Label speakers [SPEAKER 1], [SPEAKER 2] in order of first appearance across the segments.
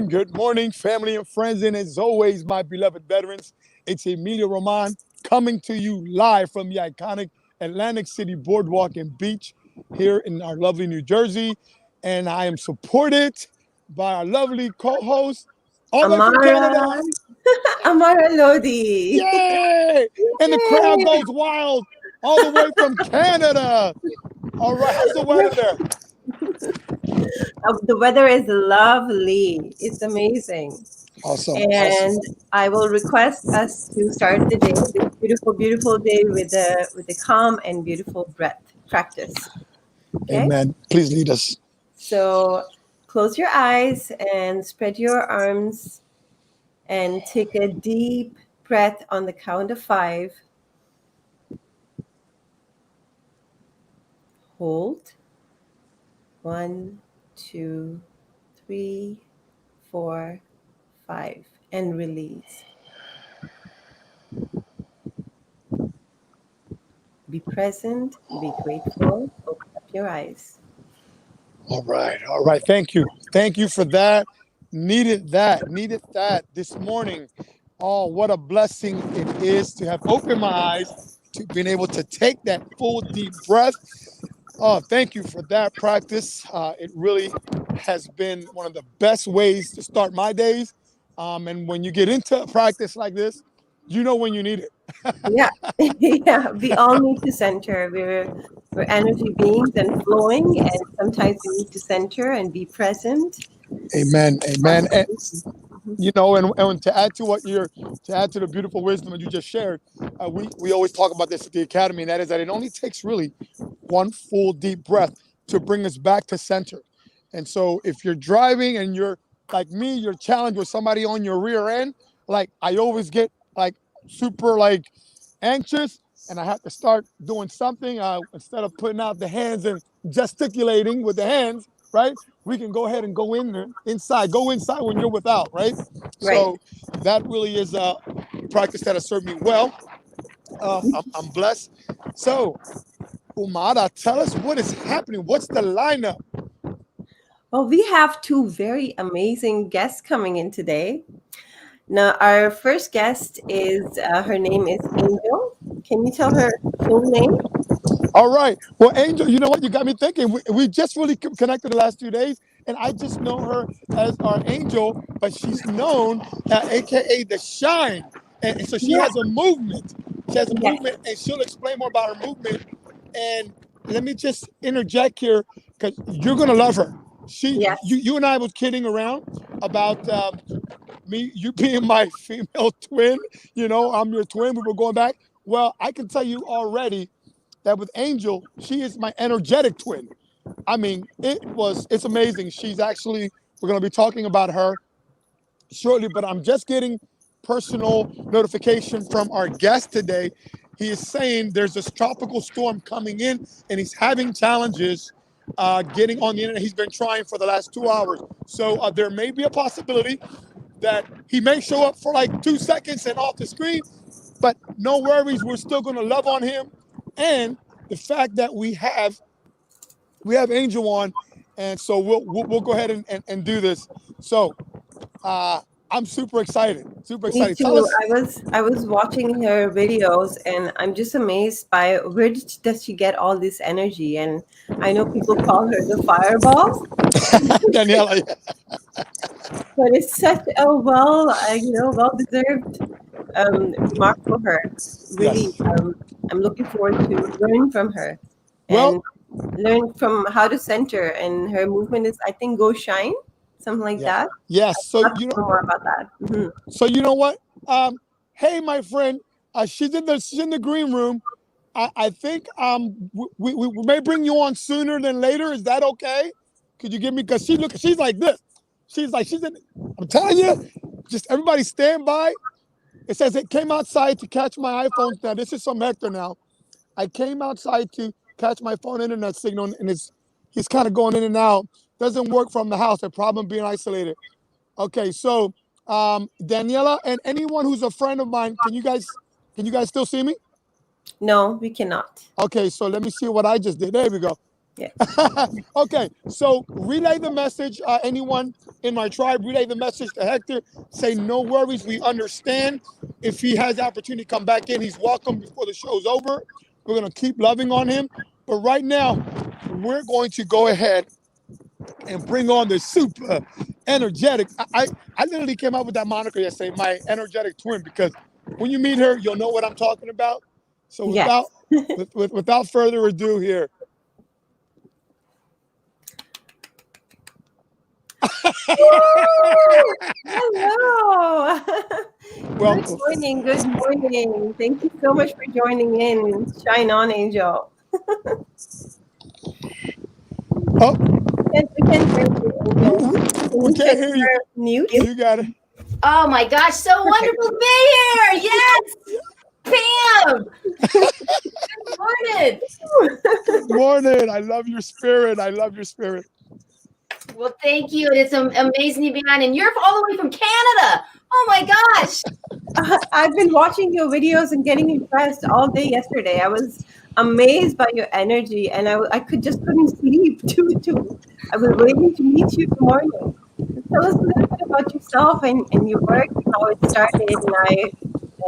[SPEAKER 1] Good morning, family and friends, and as always, my beloved veterans, it's Emilio Roman coming to you live from the iconic Atlantic City Boardwalk and Beach here in our lovely New Jersey, and I am supported by our lovely co-host, all the way from
[SPEAKER 2] Amara,
[SPEAKER 1] Canada.
[SPEAKER 2] Amara Lodi.
[SPEAKER 1] Yay! And the crowd goes wild all the way from Canada. All right, how's the weather there?
[SPEAKER 2] The weather is lovely. It's amazing.
[SPEAKER 1] Awesome.
[SPEAKER 2] And I will request us to start the day, this beautiful day with the calm and beautiful breath practice. Okay?
[SPEAKER 1] Amen. Please lead us.
[SPEAKER 2] So close your eyes and spread your arms and take a deep breath on the count of 5. Hold. 1, 2, 3, 4, 5, and release. Be present, be grateful, open up your eyes.
[SPEAKER 1] All right. Thank you for that. Needed that this morning. Oh, what a blessing it is to have opened my eyes, to being able to take that full deep breath. Oh, thank you for that practice. It really has been one of the best ways to start my days. And when you get into a practice like this, you know when you need it.
[SPEAKER 2] Yeah, yeah. We all need to center. We're energy beings and flowing, and sometimes we need to center and be present.
[SPEAKER 1] Amen. And you know, and to add to the beautiful wisdom that you just shared, we always talk about this at the academy, and that is that it only takes really one full deep breath to bring us back to center. And so if you're driving and you're like me, you're challenged with somebody on your rear end, like I always get like super like anxious, and I have to start doing something instead of putting out the hands and gesticulating with the hands, right? We can go ahead and go inside when you're without, right?
[SPEAKER 2] Right.
[SPEAKER 1] So that really is a practice that has served me well. I'm blessed. So, Umara, tell us what is happening. What's the lineup?
[SPEAKER 2] Well, we have 2 very amazing guests coming in today. Now, our first guest is, her name is Angel. Can you tell her full name?
[SPEAKER 1] All right. Well, Angel, you know what? You got me thinking. We just really connected the last 2 days, and I just know her as our Angel, but she's known, AKA the Shine. And so she has a movement. She has a movement, and she'll explain more about her movement. And let me just interject here, because you're going to love her. You and I was kidding around about you being my female twin. You know, I'm your twin. We were going back. Well, I can tell you already that with Angel, she is my energetic twin. I mean, it's amazing. We're going to be talking about her shortly, but I'm just getting personal notification from our guest today. He is saying there's this tropical storm coming in, and he's having challenges getting on the internet. He's been trying for the last 2 hours. So there may be a possibility that he may show up for like 2 seconds and off the screen, but no worries. We're still going to love on him. And the fact that we have Angel on, and so we'll go ahead and do this. So I'm super excited.
[SPEAKER 2] Me too. I was watching her videos, and I'm just amazed by where does she get all this energy? And I know people call her the fireball,
[SPEAKER 1] Daniela.
[SPEAKER 2] but it's such a well-deserved mark for her. Really, I'm looking forward to learn from her and learn from how to center. And her movement is, I think, Go Shine, something like that.
[SPEAKER 1] Yes. So you know
[SPEAKER 2] more about that. Mm-hmm.
[SPEAKER 1] So you know what? Hey, my friend, she's in the green room. I think we may bring you on sooner than later. Is that okay? Could you give me, because she's like this. She's in, I'm telling you, just everybody stand by. It says it came outside to catch my iPhone. Now this is from Hector now. I came outside to catch my phone internet signal, and he's kind of going in and out. Doesn't work from the house. A problem being isolated. Okay, so Daniela and anyone who's a friend of mine, can you guys still see me?
[SPEAKER 2] No, we cannot.
[SPEAKER 1] Okay, so let me see what I just did. There we go.
[SPEAKER 2] Yeah.
[SPEAKER 1] Okay, so relay the message. Anyone in my tribe, relay the message to Hector. Say no worries. We understand. If he has the opportunity to come back in, he's welcome before the show's over. We're gonna keep loving on him. But right now, we're going to go ahead and bring on the super energetic. I literally came up with that moniker yesterday, my energetic twin, because when you meet her, you'll know what I'm talking about. So without without further ado here.
[SPEAKER 2] Hello.
[SPEAKER 1] Welcome.
[SPEAKER 2] Good morning. Thank you so much for joining in. Shine on, Angel.
[SPEAKER 1] Oh,
[SPEAKER 2] we can't hear you, Angel.
[SPEAKER 1] We can't hear you.
[SPEAKER 2] Mute.
[SPEAKER 1] You got it.
[SPEAKER 3] Oh my gosh, so wonderful to be here. Yes. Pam. Good morning.
[SPEAKER 1] Good morning. I love your spirit. I love your spirit.
[SPEAKER 3] Well, thank you. It's amazing to be on. And you're all the way from Canada. Oh my gosh.
[SPEAKER 2] I've been watching your videos and getting impressed all day yesterday. I was amazed by your energy, and I couldn't sleep too. I was waiting to meet you this morning. Tell us a little bit about yourself and your work, how it started, and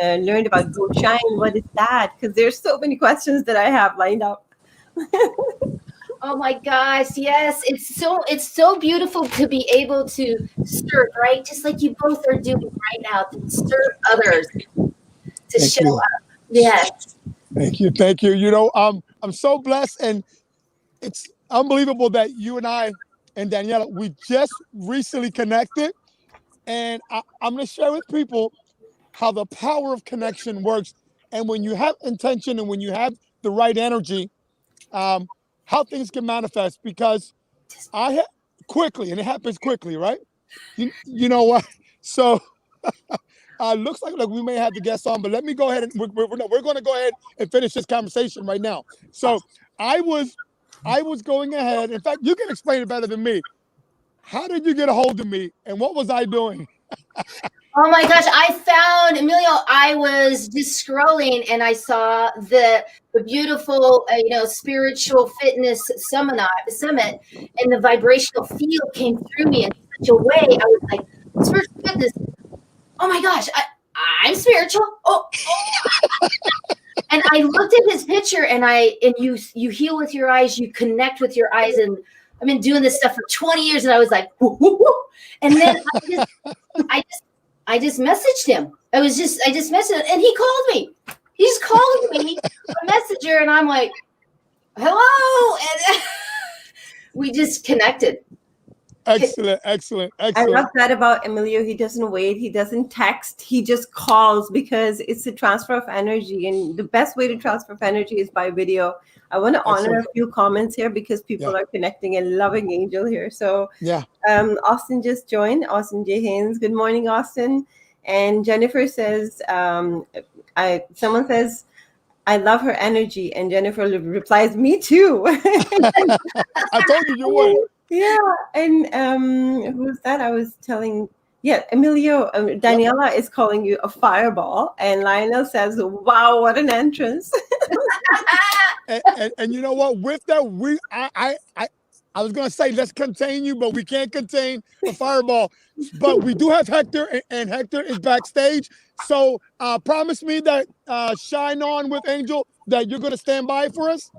[SPEAKER 2] I learned about Go Shine. What is that? Because there's so many questions that I have lined up.
[SPEAKER 3] Oh my gosh, yes. It's so beautiful to be able to serve, right? Just like you both are doing right now, to serve others, to show up. Yes.
[SPEAKER 1] Thank you. You know, I'm so blessed, and it's unbelievable that you and I and Daniela, we just recently connected, and I'm going to share with people how the power of connection works, and when you have intention and when you have the right energy, how things can manifest. Because quickly, and it happens quickly, right? You know what? So looks like we may have the guests on, but let me go ahead and we're going to go ahead and finish this conversation right now. So I was going ahead. In fact, you can explain it better than me. How did you get a hold of me, and what was I doing?
[SPEAKER 3] Oh my gosh, I found Emilio. I was just scrolling and I saw the beautiful, spiritual fitness summit, and the vibrational field came through me in such a way. I was like, spiritual fitness. Oh my gosh, I'm spiritual. Oh. And I looked at his picture, and you heal with your eyes, you connect with your eyes, and I've been doing this stuff for 20 years, and I was like, whoo, whoo, whoo. And then I just messaged him. I just messaged him, and he called me. He just called me a messenger, and I'm like, hello. And we just connected.
[SPEAKER 1] Excellent.
[SPEAKER 2] I love that about Emilio. He doesn't wait. He doesn't text. He just calls, because it's a transfer of energy. And the best way to transfer energy is by video. I want to honor a few comments here, because people are connecting and loving Angel here. So Austin just joined. Austin J. Haynes. Good morning, Austin. And Jennifer says, someone says, I love her energy. And Jennifer replies, me too.
[SPEAKER 1] I told you would.
[SPEAKER 2] Yeah. And who's that? I was telling, Emilio, Daniela is calling you a fireball. And Lionel says, wow, what an entrance.
[SPEAKER 1] and you know what? With that, I was going to say, let's contain you, but we can't contain a fireball. But we do have Hector, and Hector is backstage. So promise me that Shine On with Angel, that you're going to stand by for us.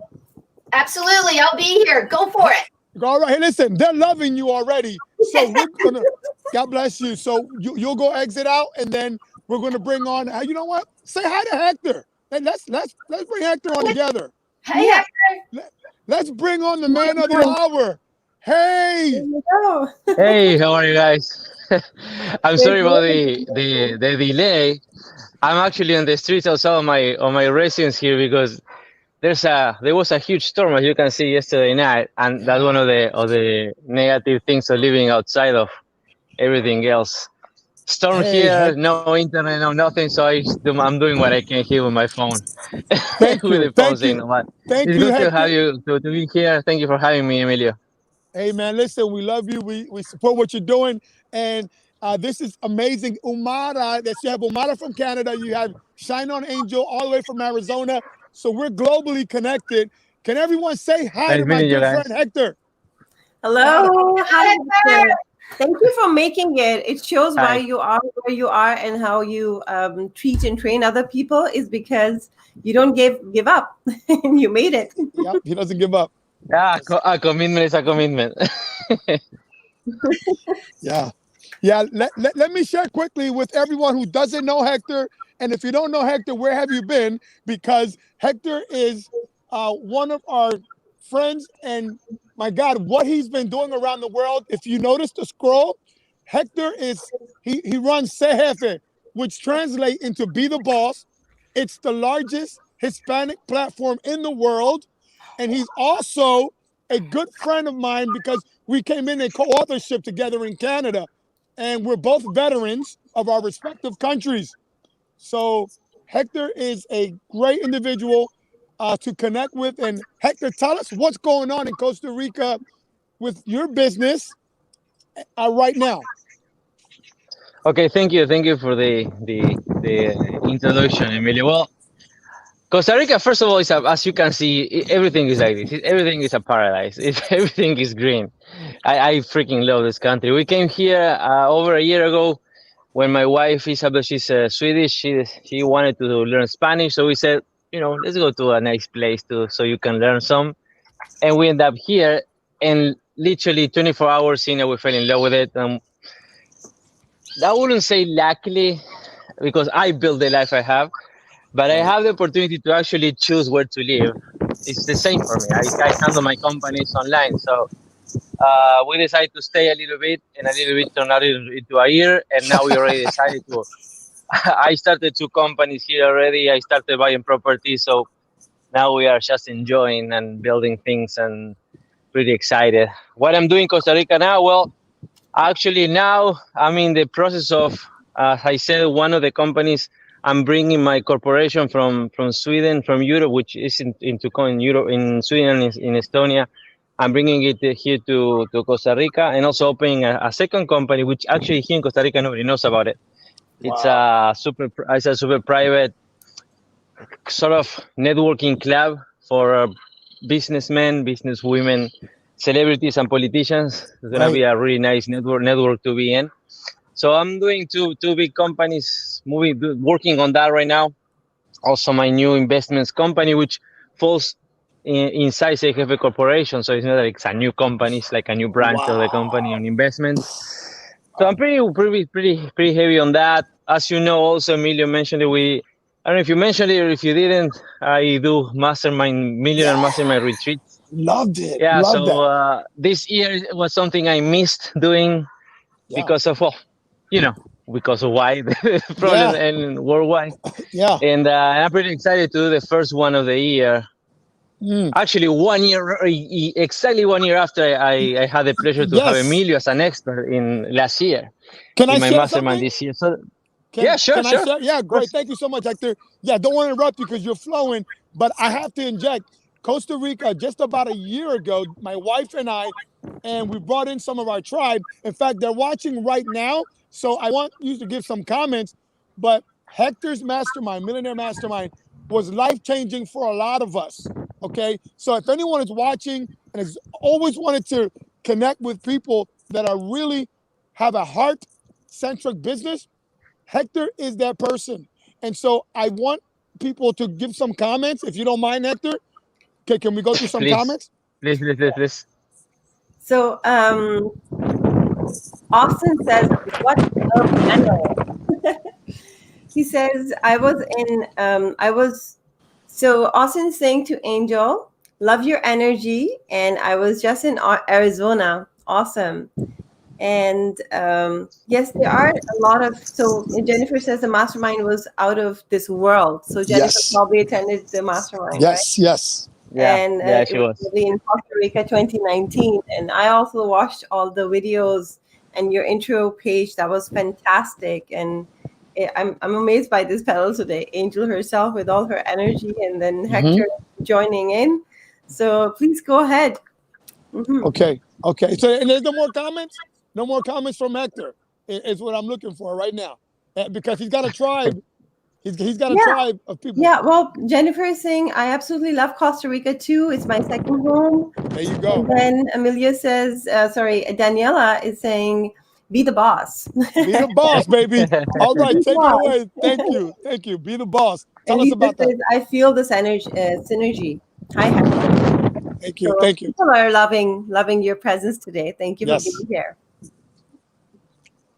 [SPEAKER 3] Absolutely. I'll be here. Go for it.
[SPEAKER 1] All right. Hey, listen, they're loving you already. So we're going to, God bless you. So you'll go exit out, and then we're going to bring on, you know what? Say hi to Hector. Hey, let's bring Hector on together.
[SPEAKER 3] Hey, Hector.
[SPEAKER 1] Let's bring on the man of the hour. Hey.
[SPEAKER 4] Hey, how are you guys? I'm sorry about the delay. I'm actually on the streets outside of my residence here, because there was a huge storm, as you can see, yesterday night, and that's one of the negative things of living outside of everything else. Storm
[SPEAKER 1] Hey,
[SPEAKER 4] here,
[SPEAKER 1] heck,
[SPEAKER 4] no internet, no nothing. So I'm doing what I can here with my phone,
[SPEAKER 1] thank
[SPEAKER 4] with
[SPEAKER 1] you,
[SPEAKER 4] the phone
[SPEAKER 1] thank you,
[SPEAKER 4] signal. But
[SPEAKER 1] thank
[SPEAKER 4] it's
[SPEAKER 1] you,
[SPEAKER 4] good to
[SPEAKER 1] Hector.
[SPEAKER 4] have you to be here. Thank you for having me, Emilio.
[SPEAKER 1] Hey man, listen, we love you. We support what you're doing, and this is amazing. Umara, that you have Umara from Canada. You have Shine On Angel all the way from Arizona. So we're globally connected. Can everyone say hi
[SPEAKER 4] Nice
[SPEAKER 1] to my
[SPEAKER 4] meeting you
[SPEAKER 1] good friend
[SPEAKER 4] guys.
[SPEAKER 1] Hector?
[SPEAKER 2] Hello. Hi, Hector. Thank you for making it. It shows why
[SPEAKER 4] Hi.
[SPEAKER 2] you are where you are and how you treat and train other people is because you don't give up. And you made it.
[SPEAKER 1] Yep, he doesn't give up.
[SPEAKER 4] Yeah, a commitment is a commitment.
[SPEAKER 1] Yeah. Yeah. Let me share quickly with everyone who doesn't know Hector. And if you don't know Hector, where have you been? Because Hector is one of our friends. And my God, what he's been doing around the world. If you notice the scroll, Hector he runs Sejefe, which translates into Be the Boss. It's the largest Hispanic platform in the world. And he's also a good friend of mine because we came in a co-authorship together in Canada, and we're both veterans of our respective countries. So Hector is a great individual to connect with. And Hector, tell us what's going on in Costa Rica with your business right now.
[SPEAKER 4] Okay, thank you for the introduction, Emilio. Well, Costa Rica, first of all, as you can see, everything is like this. Everything is a paradise. Everything is green. I freaking love this country. We came here over a year ago when my wife Isabel, she's Swedish. She wanted to learn Spanish, so we said, let's go to a nice place so you can learn some. And we end up here, and literally 24 hours in, we fell in love with it. I wouldn't say luckily, because I built the life I have, but I
[SPEAKER 1] Right.
[SPEAKER 4] have the opportunity to actually choose where to live. It's the same for me. I handle my companies online. So we decided to stay a little bit, and a little bit turned out into a year. And now we already decided to. I started 2 companies here already. I started buying property. So now we are just enjoying and building things and pretty excited. What I'm doing in Costa Rica now? Well, actually, now I'm in the process of, as I said, one of the companies. I'm bringing my corporation from Sweden, from Europe, which is in Europe, in Sweden, and in Estonia. I'm bringing it here to Costa Rica, and also opening a second company, which actually here in Costa Rica nobody knows about it.
[SPEAKER 1] Wow.
[SPEAKER 4] It's a super private sort of networking club for businessmen, businesswomen, celebrities, and politicians. It's gonna
[SPEAKER 1] Right.
[SPEAKER 4] be a really nice network to be in. So I'm doing two big companies, working on that right now. Also, my new investments company, which falls inside Say Jefe Corporation. So it's not like it's a new company; it's like a new branch of the company
[SPEAKER 1] Wow.
[SPEAKER 4] on investments. So I'm pretty heavy on that. As you know, also Emilio mentioned it. I don't know if you mentioned it or if you didn't. I do mastermind,
[SPEAKER 1] Yeah.
[SPEAKER 4] millionaire mastermind retreats.
[SPEAKER 1] Loved it.
[SPEAKER 4] Yeah.
[SPEAKER 1] Love
[SPEAKER 4] So
[SPEAKER 1] that.
[SPEAKER 4] this year was something I missed doing
[SPEAKER 1] Yeah.
[SPEAKER 4] because of, well, you know, because of why the problem
[SPEAKER 1] Yeah.
[SPEAKER 4] and worldwide.
[SPEAKER 1] Yeah.
[SPEAKER 4] And I'm pretty excited to do the first one of the year.
[SPEAKER 1] Mm.
[SPEAKER 4] Actually, exactly 1 year after I had the pleasure to have
[SPEAKER 1] Yes.
[SPEAKER 4] Emilio as an expert in last year
[SPEAKER 1] Can I
[SPEAKER 4] in my
[SPEAKER 1] share
[SPEAKER 4] mastermind
[SPEAKER 1] something?
[SPEAKER 4] this year. So
[SPEAKER 1] Can
[SPEAKER 4] yeah, sure,
[SPEAKER 1] can I
[SPEAKER 4] sure,
[SPEAKER 1] share? Yeah,
[SPEAKER 4] of
[SPEAKER 1] great.
[SPEAKER 4] course.
[SPEAKER 1] Thank you so much, Hector. Yeah, don't want to interrupt you because you're flowing, but I have to inject. Costa Rica, just about a year ago, my wife and I, and we brought in some of our tribe. In fact, they're watching right now. So I want you to give some comments. But Hector's mastermind, Millionaire Mastermind, was life changing for a lot of us. Okay. So if anyone is watching and has always wanted to connect with people that are really have a heart centric business, Hector is that person. And so I want people to give some comments. If you don't mind, Hector, can we go through some
[SPEAKER 4] Please,
[SPEAKER 1] comments?
[SPEAKER 4] please.
[SPEAKER 2] So Austin says, "What a panel!" He says, I was." So Austin's saying to Angel, "Love your energy," and I was just in Arizona. Awesome. And yes, there are a lot of. So Jennifer says the mastermind was out of this world. So Jennifer
[SPEAKER 1] Yes.
[SPEAKER 2] probably attended the mastermind, right?
[SPEAKER 1] Yes. Yes.
[SPEAKER 4] Yeah,
[SPEAKER 2] And
[SPEAKER 4] yeah,
[SPEAKER 2] it
[SPEAKER 4] she
[SPEAKER 2] was
[SPEAKER 4] was.
[SPEAKER 2] really in Costa Rica 2019. And I also watched all the videos and your intro page. That was fantastic. And I'm amazed by this panel today. Angel herself with all her energy, and then
[SPEAKER 1] Mm-hmm.
[SPEAKER 2] Hector joining in. So please go ahead. Mm-hmm.
[SPEAKER 1] Okay. Okay. So, and there's no more comments. No more comments from Hector. Is what I'm looking for right now, because he's got a tribe. He's got a
[SPEAKER 2] Yeah.
[SPEAKER 1] tribe of people.
[SPEAKER 2] Yeah, well, Jennifer is saying, I absolutely love Costa Rica too. It's my second home.
[SPEAKER 1] There you go.
[SPEAKER 2] And then Amelia says, Daniela is saying, be the boss.
[SPEAKER 1] Be the boss, baby. All right,
[SPEAKER 2] Be the
[SPEAKER 1] take it
[SPEAKER 2] boss.
[SPEAKER 1] away. Thank you. Thank you. Be the boss. Tell
[SPEAKER 2] And
[SPEAKER 1] us
[SPEAKER 2] Lisa
[SPEAKER 1] about that.
[SPEAKER 2] says, I feel this energy, synergy. Hi, Hector.
[SPEAKER 1] Thank you.
[SPEAKER 2] So
[SPEAKER 1] Thank you.
[SPEAKER 2] people are loving your presence today. Thank you for
[SPEAKER 1] Yes.
[SPEAKER 2] being here.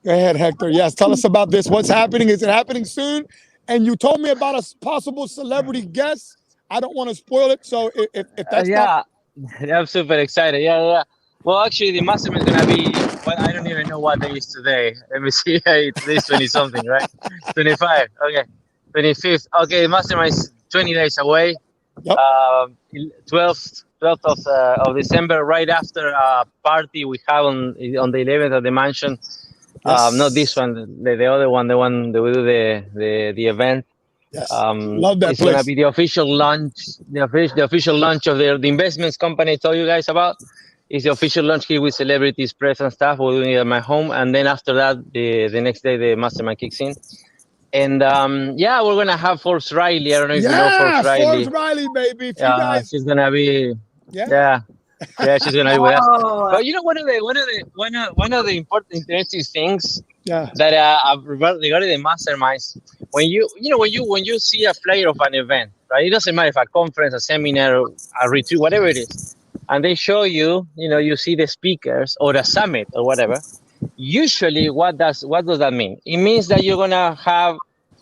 [SPEAKER 1] Go ahead, Hector. Yes, tell us about this. What's happening? Is it happening soon? And you told me about a possible celebrity guest. I don't want to spoil it. So if that's not
[SPEAKER 4] Yeah, I'm super excited. Yeah, yeah. Well, actually, the mastermind is gonna be. Well, I don't even know what day is today. Let me see. Today's 20 something, right? 25. Okay, 25th. Okay, the mastermind is 20 days away.
[SPEAKER 1] Yep.
[SPEAKER 4] 12th of December, right after a party we have on the 11th at the mansion.
[SPEAKER 1] Yes.
[SPEAKER 4] Not this one, the other one, the one that we do the event.
[SPEAKER 1] Yes. Love that
[SPEAKER 4] It's gonna
[SPEAKER 1] place.
[SPEAKER 4] be the official launch, the official launch of the investments company I told you guys about. It's the official launch here with celebrities, press, and stuff. We're doing it at my home, and then after that, the next day the mastermind kicks in. And yeah, we're gonna have Forbes Riley. I don't know if you know Forbes Riley.
[SPEAKER 1] Forbes Riley, baby. If you guys,
[SPEAKER 4] She's gonna be,
[SPEAKER 1] yeah.
[SPEAKER 4] yeah, she's gonna be with us.
[SPEAKER 2] Oh,
[SPEAKER 4] But you know, one of the important, interesting things
[SPEAKER 1] Yeah.
[SPEAKER 4] that regarding the masterminds, when you see a flyer of an event, right? It doesn't matter if a conference, a seminar, a retreat, whatever it is, and they show you, you see the speakers or a summit or whatever. Usually, what does that mean? It means that you're gonna have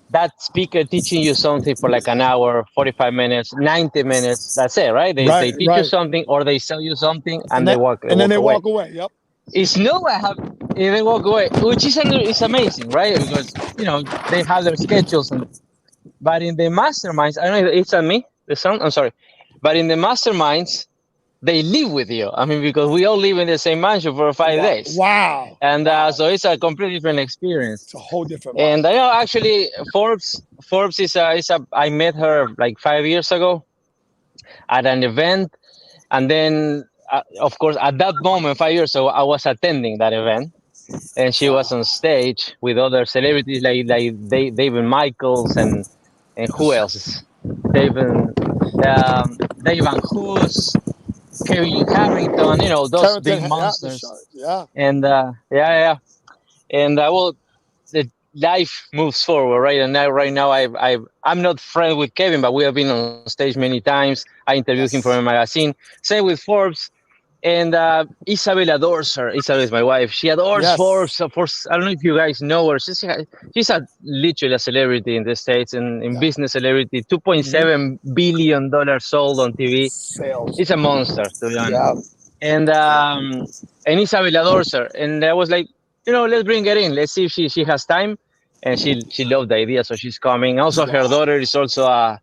[SPEAKER 4] that speaker teaching you something for like an hour, 45 minutes, 90 minutes. That's it, right? They teach you something, or they sell you something, and
[SPEAKER 1] then,
[SPEAKER 4] they walk
[SPEAKER 1] and then they
[SPEAKER 4] away.
[SPEAKER 1] walk away. Yep.
[SPEAKER 4] It's not what happened. They walk away, which is it's amazing, right? Because they have their schedules, but in the masterminds, I don't know if it's on me, the sound. I'm sorry, but in the masterminds, they live with you. I mean, because we all live in the same mansion for 5 days.
[SPEAKER 1] Wow.
[SPEAKER 4] And so it's a completely different experience.
[SPEAKER 1] It's a whole different.
[SPEAKER 4] And I know actually Forbes is I met her like 5 years ago at an event, and then of course at that moment 5 years ago I was attending that event, and she was on stage with other celebrities like David Michaels and who else? David Van Hoos, Kevin Harrington, those big monsters.
[SPEAKER 1] Yeah.
[SPEAKER 4] And and well, the life moves forward, right? And right now I'm not friends with Kevin, but we have been on stage many times. I interviewed him for a magazine. Same with Forbes. And Isabel adores her. Isabel is my wife. She adores Forbes. Of course, I don't know if you guys know her. She's literally a celebrity in the States and in business celebrity. $2.7 billion sold on TV.
[SPEAKER 1] Sales.
[SPEAKER 4] It's a monster, to be honest. Yeah. And Isabel adores her. And I was like, let's bring her in. Let's see if she has time. And she loved the idea, so she's coming. Also, her daughter is also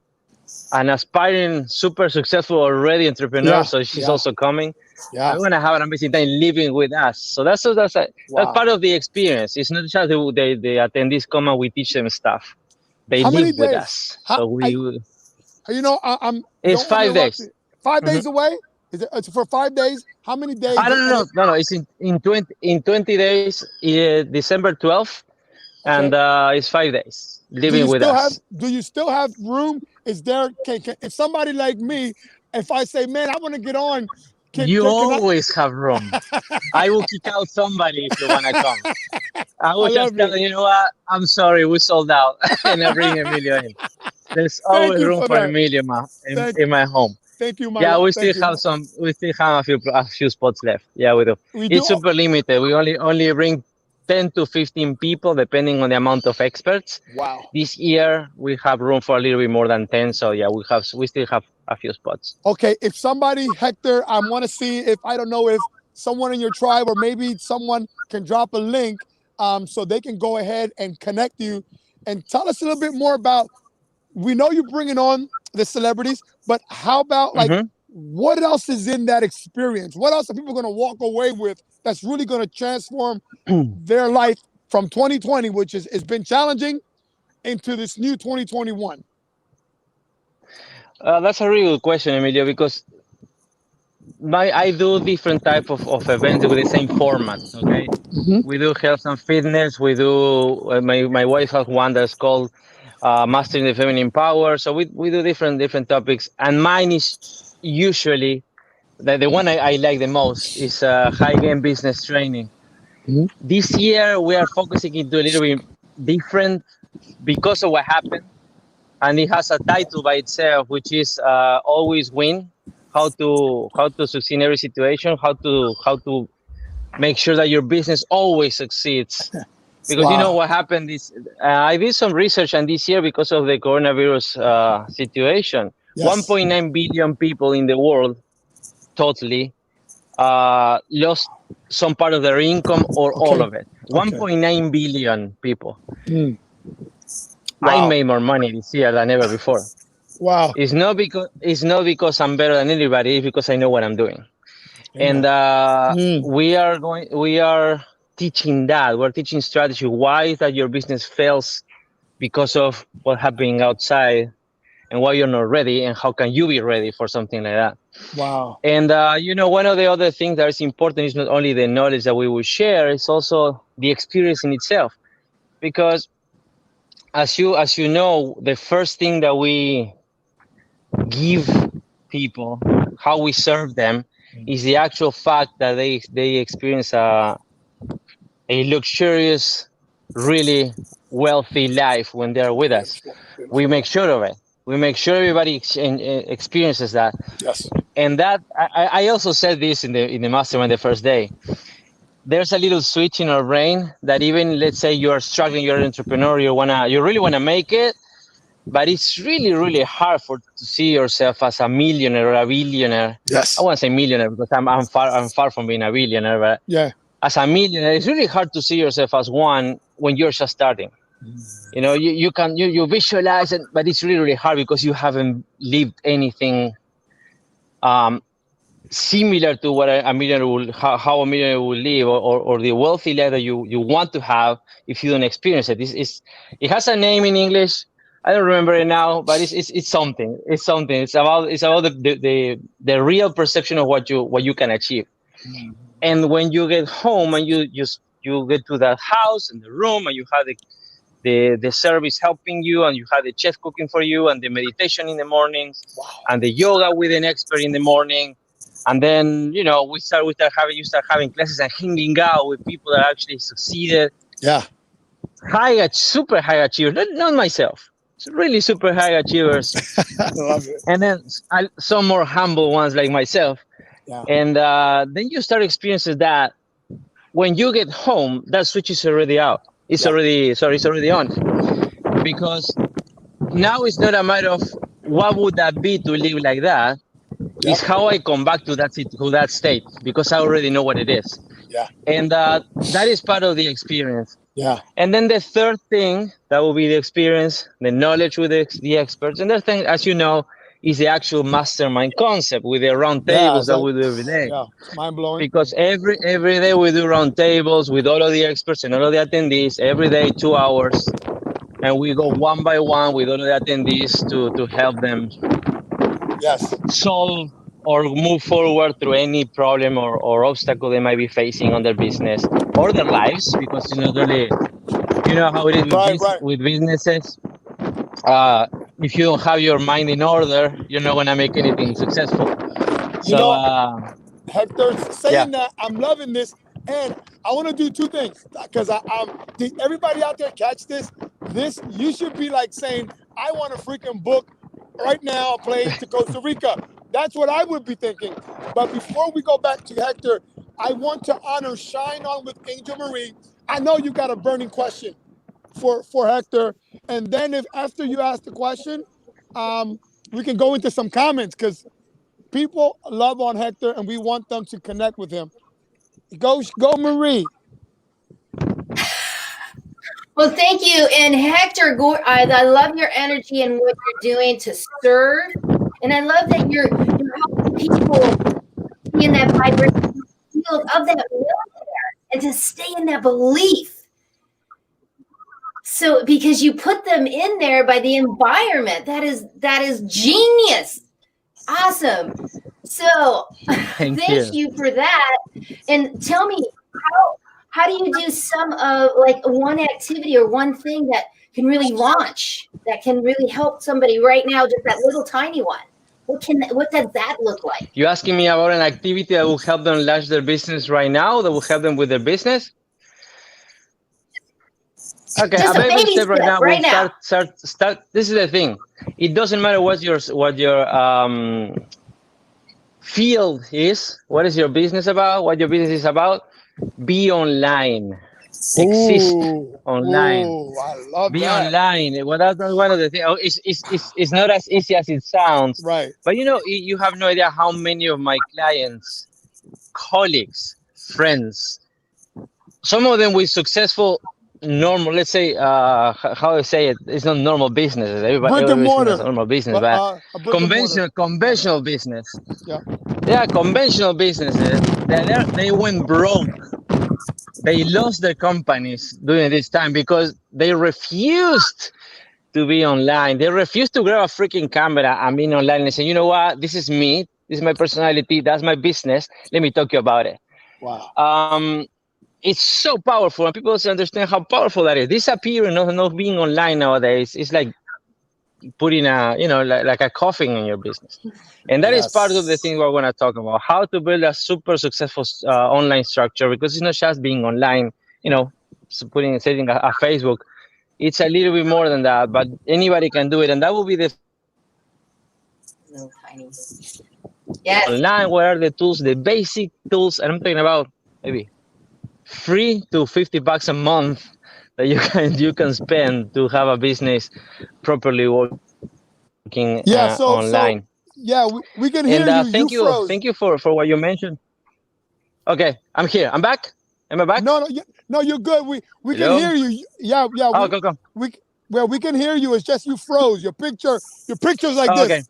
[SPEAKER 4] an aspiring, super successful already entrepreneur, so she's also coming. Yeah, I'm gonna have an amazing time living with us. So that's part of the experience. It's not just the attendees come and we teach them stuff. They live with us. So
[SPEAKER 1] I'm.
[SPEAKER 4] It's 5 days.
[SPEAKER 1] 5 days away. It's for 5 days. How many days?
[SPEAKER 4] I don't know. No. It's in 20 days. December 12th, and it's 5 days living with us.
[SPEAKER 1] Do you still have room? Is there? If somebody like me, if I say, man, I want to get on.
[SPEAKER 4] You always have room. I will kick out somebody if you want to come. I will just tell you know what? I'm sorry, we sold out, and I bring Emilio in. There's always room for Emilio in my home.
[SPEAKER 1] Thank you,
[SPEAKER 4] yeah. We still have some. We still have a few spots left. Yeah, we do. It's super limited. We only bring 10 to 15 people, depending on the amount of experts.
[SPEAKER 1] Wow.
[SPEAKER 4] This year we have room for a little bit more than 10. So yeah, we still have a few spots.
[SPEAKER 1] Okay, if somebody, Hector, I want to see if, I don't know if someone in your tribe, or maybe someone can drop a link so they can go ahead and connect you and tell us a little bit more about. We know you're bringing on the celebrities, but how about like
[SPEAKER 4] Hmm.
[SPEAKER 1] what else is in that experience? What else are people going to walk away with that's really going to transform their life from 2020, which is it's been challenging, into this new 2021?
[SPEAKER 4] That's a really good question, Emilio, because I do different type of events with the same format. Okay, we do health and fitness. We do my wife has one that's called Mastering the Feminine Power. So we do different topics, and mine is usually the one I like the most is high gain business training.
[SPEAKER 1] Mhm.
[SPEAKER 4] This year we are focusing into a little bit different because of what happened, and it has a title by itself, which is always win. How to succeed in every situation. How to make sure that your business always succeeds. Because you know
[SPEAKER 1] Wow.
[SPEAKER 4] what happened is I did some research, and this year because of the coronavirus situation,
[SPEAKER 1] Yes.
[SPEAKER 4] 1.9 billion people in the world totally lost some part of their income or all
[SPEAKER 1] Okay.
[SPEAKER 4] of it.
[SPEAKER 1] Okay.
[SPEAKER 4] 1.9 billion people.
[SPEAKER 1] Mm.
[SPEAKER 4] I
[SPEAKER 1] Wow.
[SPEAKER 4] made more money this year than ever before.
[SPEAKER 1] Wow.
[SPEAKER 4] It's not because I'm better than anybody. It's because I know what I'm doing. And
[SPEAKER 1] Amen. Mm.
[SPEAKER 4] we are teaching that. We're teaching strategy. Why is that your business fails because of what's happening outside, and why you're not ready, and how can you be ready for something like that.
[SPEAKER 1] Wow.
[SPEAKER 4] And one of the other things that is important is not only the knowledge that we will share, it's also the experience in itself. Because as you know, the first thing that we give people, how we serve them, is the actual fact that they experience a luxurious, really wealthy life when they're with us.
[SPEAKER 1] Beautiful.
[SPEAKER 4] We
[SPEAKER 1] Beautiful.
[SPEAKER 4] make sure of it. We make sure everybody experiences that.
[SPEAKER 1] Yes.
[SPEAKER 4] And that I also said this in the mastermind the first day. There's a little switch in our brain that even, let's say you are struggling, you're an entrepreneur, you really wanna make it, but it's really really hard to see yourself as a millionaire or a billionaire. I
[SPEAKER 1] Yes.
[SPEAKER 4] won't say millionaire because I'm far from being a billionaire, but
[SPEAKER 1] Yeah.
[SPEAKER 4] as a millionaire, it's really hard to see yourself as one when you're just starting. You visualize it, but it's really really hard because you haven't lived anything um, similar to what a millionaire will how a millionaire will live, or the wealthy life that you want to have if you don't experience it. It has a name in English. I don't remember it now, but it's something. It's something. It's about the real perception of what you can achieve. And when you get home and you get to that house and the room, and you have the service helping you, and you have the chef cooking for you, and the meditation in the mornings, and the yoga with an expert in the morning, and then we start having you start having classes and hanging out with people that actually succeeded,
[SPEAKER 1] Yeah.
[SPEAKER 4] super high achievers, not myself, it's really super high achievers,
[SPEAKER 1] I love it.
[SPEAKER 4] and then some more humble ones like myself.
[SPEAKER 1] Yeah.
[SPEAKER 4] And then you start experiencing that when you get home, that switch is already out. It's
[SPEAKER 1] Yeah.
[SPEAKER 4] already on, because now it's not a matter of what would that be to live like that.
[SPEAKER 1] Yep.
[SPEAKER 4] It's how I come back to that state, because I already know what it is,
[SPEAKER 1] Yeah.
[SPEAKER 4] and that is part of the experience.
[SPEAKER 1] Yeah.
[SPEAKER 4] And then the third thing that will be the experience, the knowledge with the experts, and the thing, as you know, is the actual mastermind concept with the round
[SPEAKER 1] Yeah.
[SPEAKER 4] tables that we do every day.
[SPEAKER 1] Yeah. It's mind blowing.
[SPEAKER 4] Because every day we do round tables with all of the experts and all of the attendees every day, 2 hours, and we go one by one with all of the attendees to help them
[SPEAKER 1] Yes.
[SPEAKER 4] solve or move forward through any problem or obstacle they might be facing on their business or their lives. Because not only, how it is with
[SPEAKER 1] Right. Right.
[SPEAKER 4] with businesses. uh if you don't have your mind in order, you're not going to make anything successful.
[SPEAKER 1] You
[SPEAKER 4] So
[SPEAKER 1] know, Hector,
[SPEAKER 4] yeah.
[SPEAKER 1] saying that, I'm loving this, and I want to do two things because did everybody out there catch this? This you should be like saying, I want to freaking book right now a plane to Costa Rica. That's what I would be thinking. But before we go back to Hector, I want to honor Shine On with Angel Marie. I know you got a burning question for Hector, and then if after you ask the question, we can go into some comments because people love on Hector and we want them to connect with him. Go, Marie.
[SPEAKER 3] Well, thank you. And Hector, I love your energy and what you're doing to serve. And I love that you're helping people be in that vibration field of that millionaire and to stay in that belief. So because you put them in there by the environment, that is genius. Awesome. So
[SPEAKER 4] Thank
[SPEAKER 3] thank
[SPEAKER 4] you.
[SPEAKER 3] you for that. And tell me, how do you do some of like one activity or one thing that can really launch, that can really help somebody right now, just that little tiny one? What does that look like?
[SPEAKER 4] You asking me about an activity that will help them launch their business right now, that will help them with their business? Okay,
[SPEAKER 3] Just
[SPEAKER 4] a
[SPEAKER 3] a
[SPEAKER 4] baby step right now.
[SPEAKER 3] right
[SPEAKER 4] We'll
[SPEAKER 3] now.
[SPEAKER 4] start. This is the thing. It doesn't matter what your field is. What is your business about? What your business is about? Be online. Exist online.
[SPEAKER 1] I love
[SPEAKER 4] Be
[SPEAKER 1] that.
[SPEAKER 4] online. Well, that's one of the things. Oh, it's not as easy as it sounds.
[SPEAKER 1] Right.
[SPEAKER 4] But you have no idea how many of my clients, colleagues, friends, some of them with successful, normal, let's say, how I say it, it's not normal businesses.
[SPEAKER 1] Brick and
[SPEAKER 4] Everybody
[SPEAKER 1] mortar.
[SPEAKER 4] has a normal business, but
[SPEAKER 1] A brick and mortar.
[SPEAKER 4] conventional business.
[SPEAKER 1] Yeah.
[SPEAKER 4] Yeah, conventional businesses. They went broke. They lost their companies during this time because they refused to be online. They refused to grab a freaking camera and be online and say, you know what, this is me, this is my personality, that's my business. Let me talk to you about it.
[SPEAKER 1] Wow.
[SPEAKER 4] It's so powerful, and people don't understand how powerful that is. Disappearing, not being online nowadays, is like putting like a coffin in your business. And that is part of the thing we're going to talk about, how to build a super successful online structure, because it's not just being online, setting a Facebook. It's a little bit more than that, but anybody can do it. And that will be the
[SPEAKER 3] tiny. Yes.
[SPEAKER 4] Online. What are the tools, the basic tools? And I'm talking about maybe $3 to $50 a month that you can spend to have a business properly working online.
[SPEAKER 1] We can hear you.
[SPEAKER 4] Thank you for what you mentioned. Okay, I'm here. I'm back. Am I back?
[SPEAKER 1] No, you're good. We can hear you. Yeah.
[SPEAKER 4] Oh, go.
[SPEAKER 1] We can hear you. It's just you froze. Your picture's like this.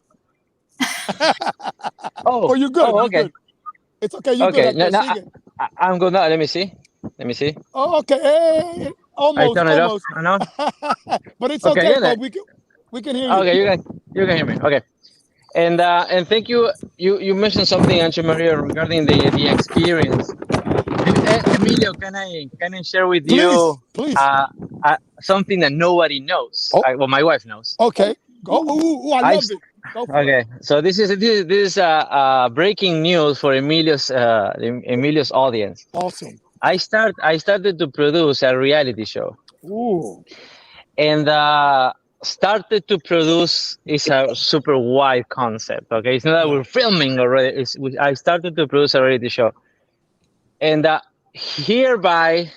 [SPEAKER 4] Okay. Oh,
[SPEAKER 1] you're good.
[SPEAKER 4] Oh, okay.
[SPEAKER 1] You're good. It's okay. You're
[SPEAKER 4] good.
[SPEAKER 1] No,
[SPEAKER 4] I'm good now. Let me see.
[SPEAKER 1] Oh, okay. Hey, almost.
[SPEAKER 4] I turn it off. No?
[SPEAKER 1] But it's okay. But we can hear you.
[SPEAKER 4] Okay, you can hear me. Okay. And thank you. You mentioned something, Maria, regarding the experience. Emilio, can I share with you something that nobody knows? Well, my wife knows.
[SPEAKER 1] Okay. Go. I love it.
[SPEAKER 4] Okay, so this is breaking news for Emilio's audience.
[SPEAKER 1] Awesome.
[SPEAKER 4] I started to produce a reality show.
[SPEAKER 1] Ooh.
[SPEAKER 4] And started to produce is a super wide concept. Okay, it's not that we're filming already. I started to produce a reality show, and hereby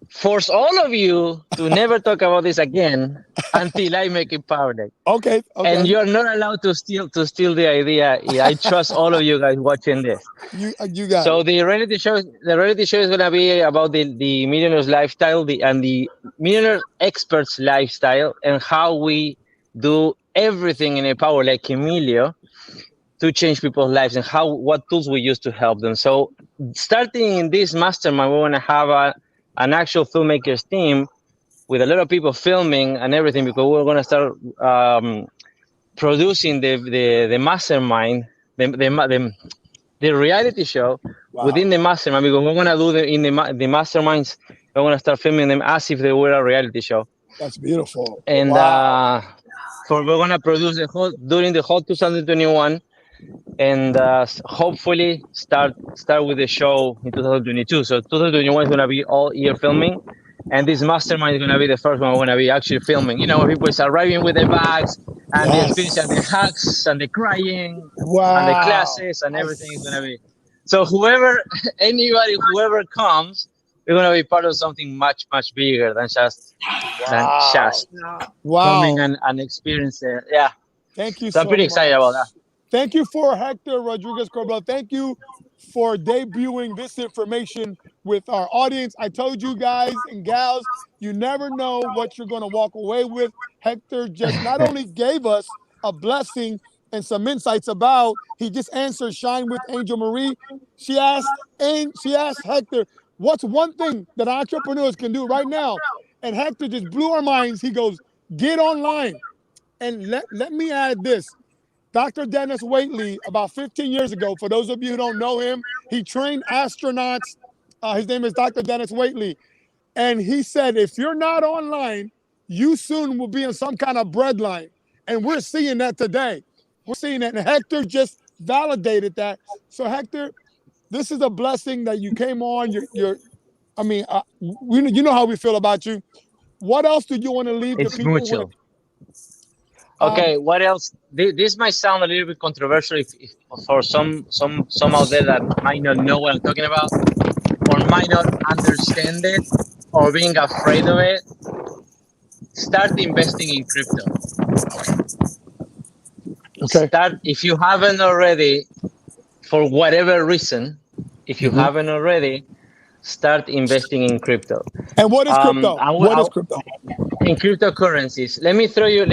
[SPEAKER 4] force all of you to never talk about this again until I make it public.
[SPEAKER 1] Okay.
[SPEAKER 4] And you're not allowed to steal the idea. I trust all of you guys watching this.
[SPEAKER 1] You got
[SPEAKER 4] so
[SPEAKER 1] it.
[SPEAKER 4] The reality show is gonna be about the millionaire's lifestyle, and the millionaire experts' lifestyle, and how we do everything in a power like Emilio to change people's lives, and what tools we use to help them. So starting in this mastermind, we want to have an actual filmmakers team with a lot of people filming and everything, because we're going to start producing the mastermind, the reality show within the mastermind, because we're going to do the masterminds. We're going to start filming them as if they were a reality show.
[SPEAKER 1] That's beautiful.
[SPEAKER 4] And we're going to produce during the whole 2021, and hopefully start with the show in 2022. So 2021 is going to be all year filming, and this mastermind is going to be the first one we're going to be actually filming. When people are arriving with their bags and the experience and the hugs and the crying and the classes and everything is going to be. So whoever comes, we're going to be part of something much, much bigger than just coming and experience it. Yeah.
[SPEAKER 1] Thank you
[SPEAKER 4] so I'm pretty excited about that.
[SPEAKER 1] Thank you for Hector Rodriguez Corbel. Thank you for debuting this information with our audience. I told you guys and gals, you never know what you're going to walk away with. Hector just not only gave us a blessing and some insights about, he just answered Shine with Angel Marie. She asked Hector, what's one thing that entrepreneurs can do right now? And Hector just blew our minds. He goes, get online. And let me add this. Dr. Dennis Waitley, about 15 years ago, for those of you who don't know him, he trained astronauts. His name is Dr. Dennis Waitley. And he said, if you're not online, you soon will be in some kind of breadline. And we're seeing that today. We're seeing that. And Hector just validated that. So, Hector, this is a blessing that you came on. You know how we feel about you. What else do you want to leave the
[SPEAKER 4] It's
[SPEAKER 1] people
[SPEAKER 4] mutual.
[SPEAKER 1] with?
[SPEAKER 4] Okay, what else? This might sound a little bit controversial if for some out there that might not know what I'm talking about, or might not understand it, or being afraid of it. Start investing in crypto.
[SPEAKER 1] Okay.
[SPEAKER 4] Start, if you haven't already, for whatever reason, if you haven't already, start investing in crypto.
[SPEAKER 1] And what is crypto? What is crypto?
[SPEAKER 4] In cryptocurrencies. Let me throw you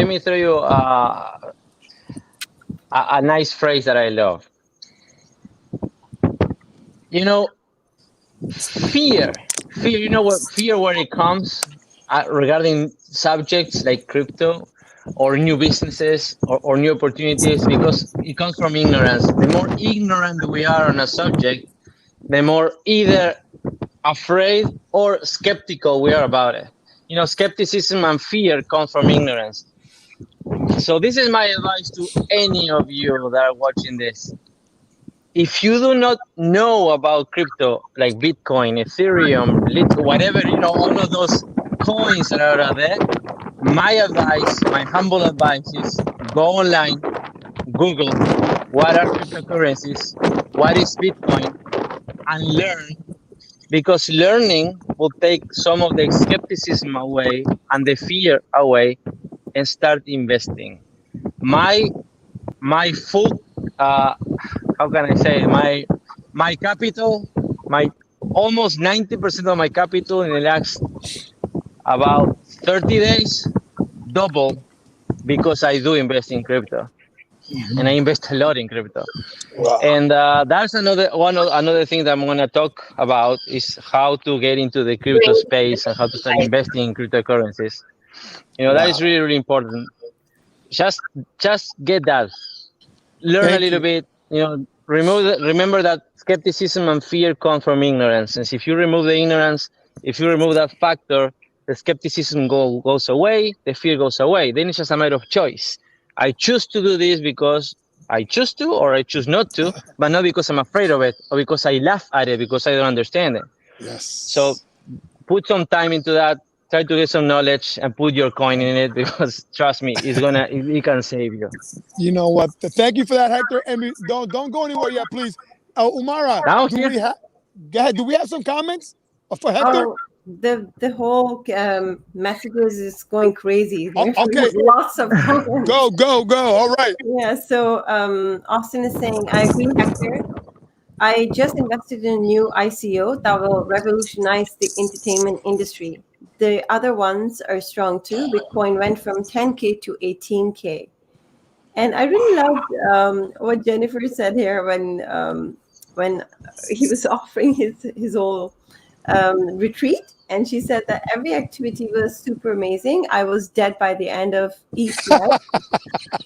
[SPEAKER 4] a nice phrase that I love. You know, fear. You know what? Fear where it comes regarding subjects like crypto or new businesses or new opportunities, because it comes from ignorance. The more ignorant we are on a subject, the more either afraid or skeptical we are about it. You know, skepticism and fear come from ignorance. So this is my advice to any of you that are watching this. If you do not know about crypto, like Bitcoin, Ethereum, whatever, you know, all of those coins that are out there, my advice, my humble advice is go online, Google what are cryptocurrencies, what is Bitcoin, and learn, because learning will take some of the skepticism away and the fear away, and start investing. My full, how can I say, my capital, my almost 90% of my capital in the last about 30 days double, because I do invest in crypto, and I invest a lot in crypto. Wow. And that's another thing that I'm going to talk about, is how to get into the crypto space and how to start investing in cryptocurrencies. You know, that is really, really important. Just get that. Learn a little bit. You know, remember that skepticism and fear come from ignorance. And if you remove the ignorance, if you remove that factor, the skepticism goes away, the fear goes away. Then it's just a matter of choice. I choose to do this because I choose to, or I choose not to, but not because I'm afraid of it, or because I laugh at it, because I don't understand it.
[SPEAKER 1] Yes.
[SPEAKER 4] So put some time into that. Try to get some knowledge and put your coin in it, because trust me, it can save you.
[SPEAKER 1] You know what? Thank you for that, Hector. And don't go anywhere yet, please. Umara, do we have some comments for Hector?
[SPEAKER 2] Oh, the whole messages is going crazy. There's
[SPEAKER 1] okay.
[SPEAKER 2] Lots of comments.
[SPEAKER 1] Go. All right.
[SPEAKER 2] Yeah. So Austin is saying, I agree, Hector. I just invested in a new ICO that will revolutionize the entertainment industry. The other ones are strong too. Bitcoin went from 10K to 18K. And I really loved what Jennifer said here when he was offering his whole retreat. And she said that every activity was super amazing. I was dead by the end of each night,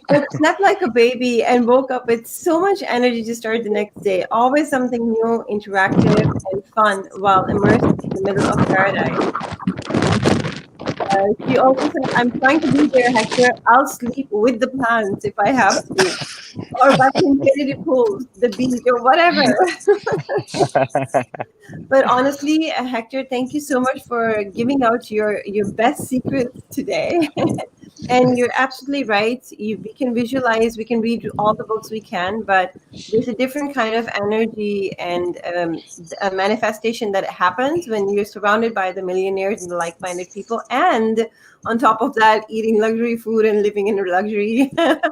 [SPEAKER 2] but slept like a baby and woke up with so much energy to start the next day. Always something new, interactive, and fun while immersed in the middle of paradise. She also said, I'm trying to be there, Hector. I'll sleep with the plants if I have to. Or by infinity pools, the beach, or whatever. But honestly, Hector, thank you so much for giving out your best secrets today. And you're absolutely right. We can visualize, we can read all the books we can, but there's a different kind of energy and a manifestation that happens when you're surrounded by the millionaires and the like-minded people. And on top of that, eating luxury food and living in a luxury,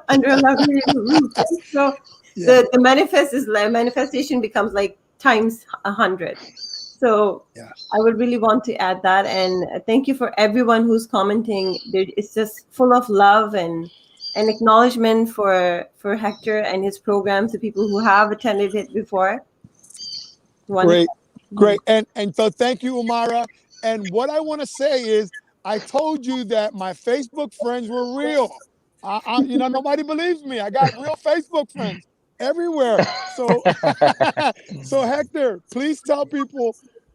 [SPEAKER 2] under a luxury roof. So the manifestation becomes like times 100. So I would really want to add that, and thank you for everyone who's commenting. It's just full of love and acknowledgement for Hector and his programs, the people who have attended it before.
[SPEAKER 1] Great. And so thank you, Umara. And what I want to say is, I told you that my Facebook friends were real. Nobody believes me. I got real Facebook friends everywhere. So, so Hector, please tell people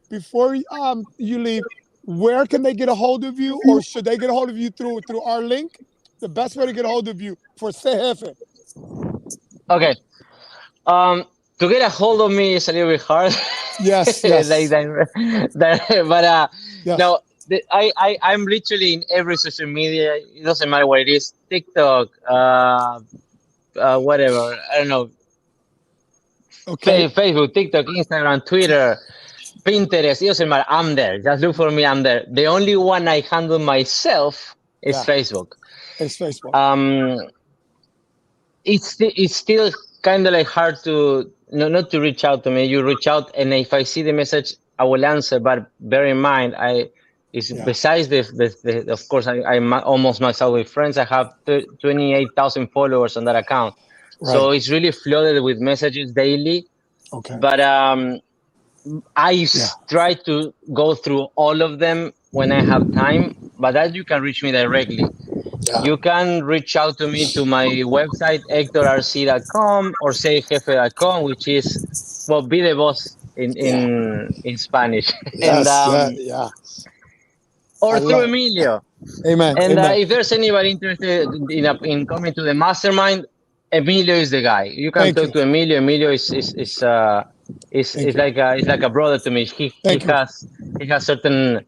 [SPEAKER 1] before you leave, where can they get a hold of you, or should they get a hold of you through our link? The best way to get a hold of you for Se Jefe.
[SPEAKER 4] Okay. To get a hold of me is a little bit hard.
[SPEAKER 1] Yes.
[SPEAKER 4] But
[SPEAKER 1] yes.
[SPEAKER 4] No, I'm literally in every social media. It doesn't matter what it is. TikTok, whatever. I don't know.
[SPEAKER 1] Okay.
[SPEAKER 4] Facebook, TikTok, Instagram, Twitter, Pinterest. It doesn't matter. I'm there. Just look for me. I'm there. The only one I handle myself is Facebook.
[SPEAKER 1] It's Facebook.
[SPEAKER 4] It's still kind of like hard to not to reach out to me. You reach out, and if I see the message, I will answer. But bear in mind, besides the of course, I'm almost myself with friends. I have 28,000 followers on that account, so it's really flooded with messages daily.
[SPEAKER 1] Okay.
[SPEAKER 4] But I try to go through all of them when I have time. But that you can reach me directly. You can reach out to me to my website, hectorrc.com or sejefe.com, which is, well, be the boss in Spanish.
[SPEAKER 1] Yes,
[SPEAKER 4] or through Emilio.
[SPEAKER 1] Amen.
[SPEAKER 4] And
[SPEAKER 1] Amen.
[SPEAKER 4] If there's anybody interested in coming to the mastermind, Emilio is the guy. You can talk to Emilio. Emilio is like a brother to me. He has certain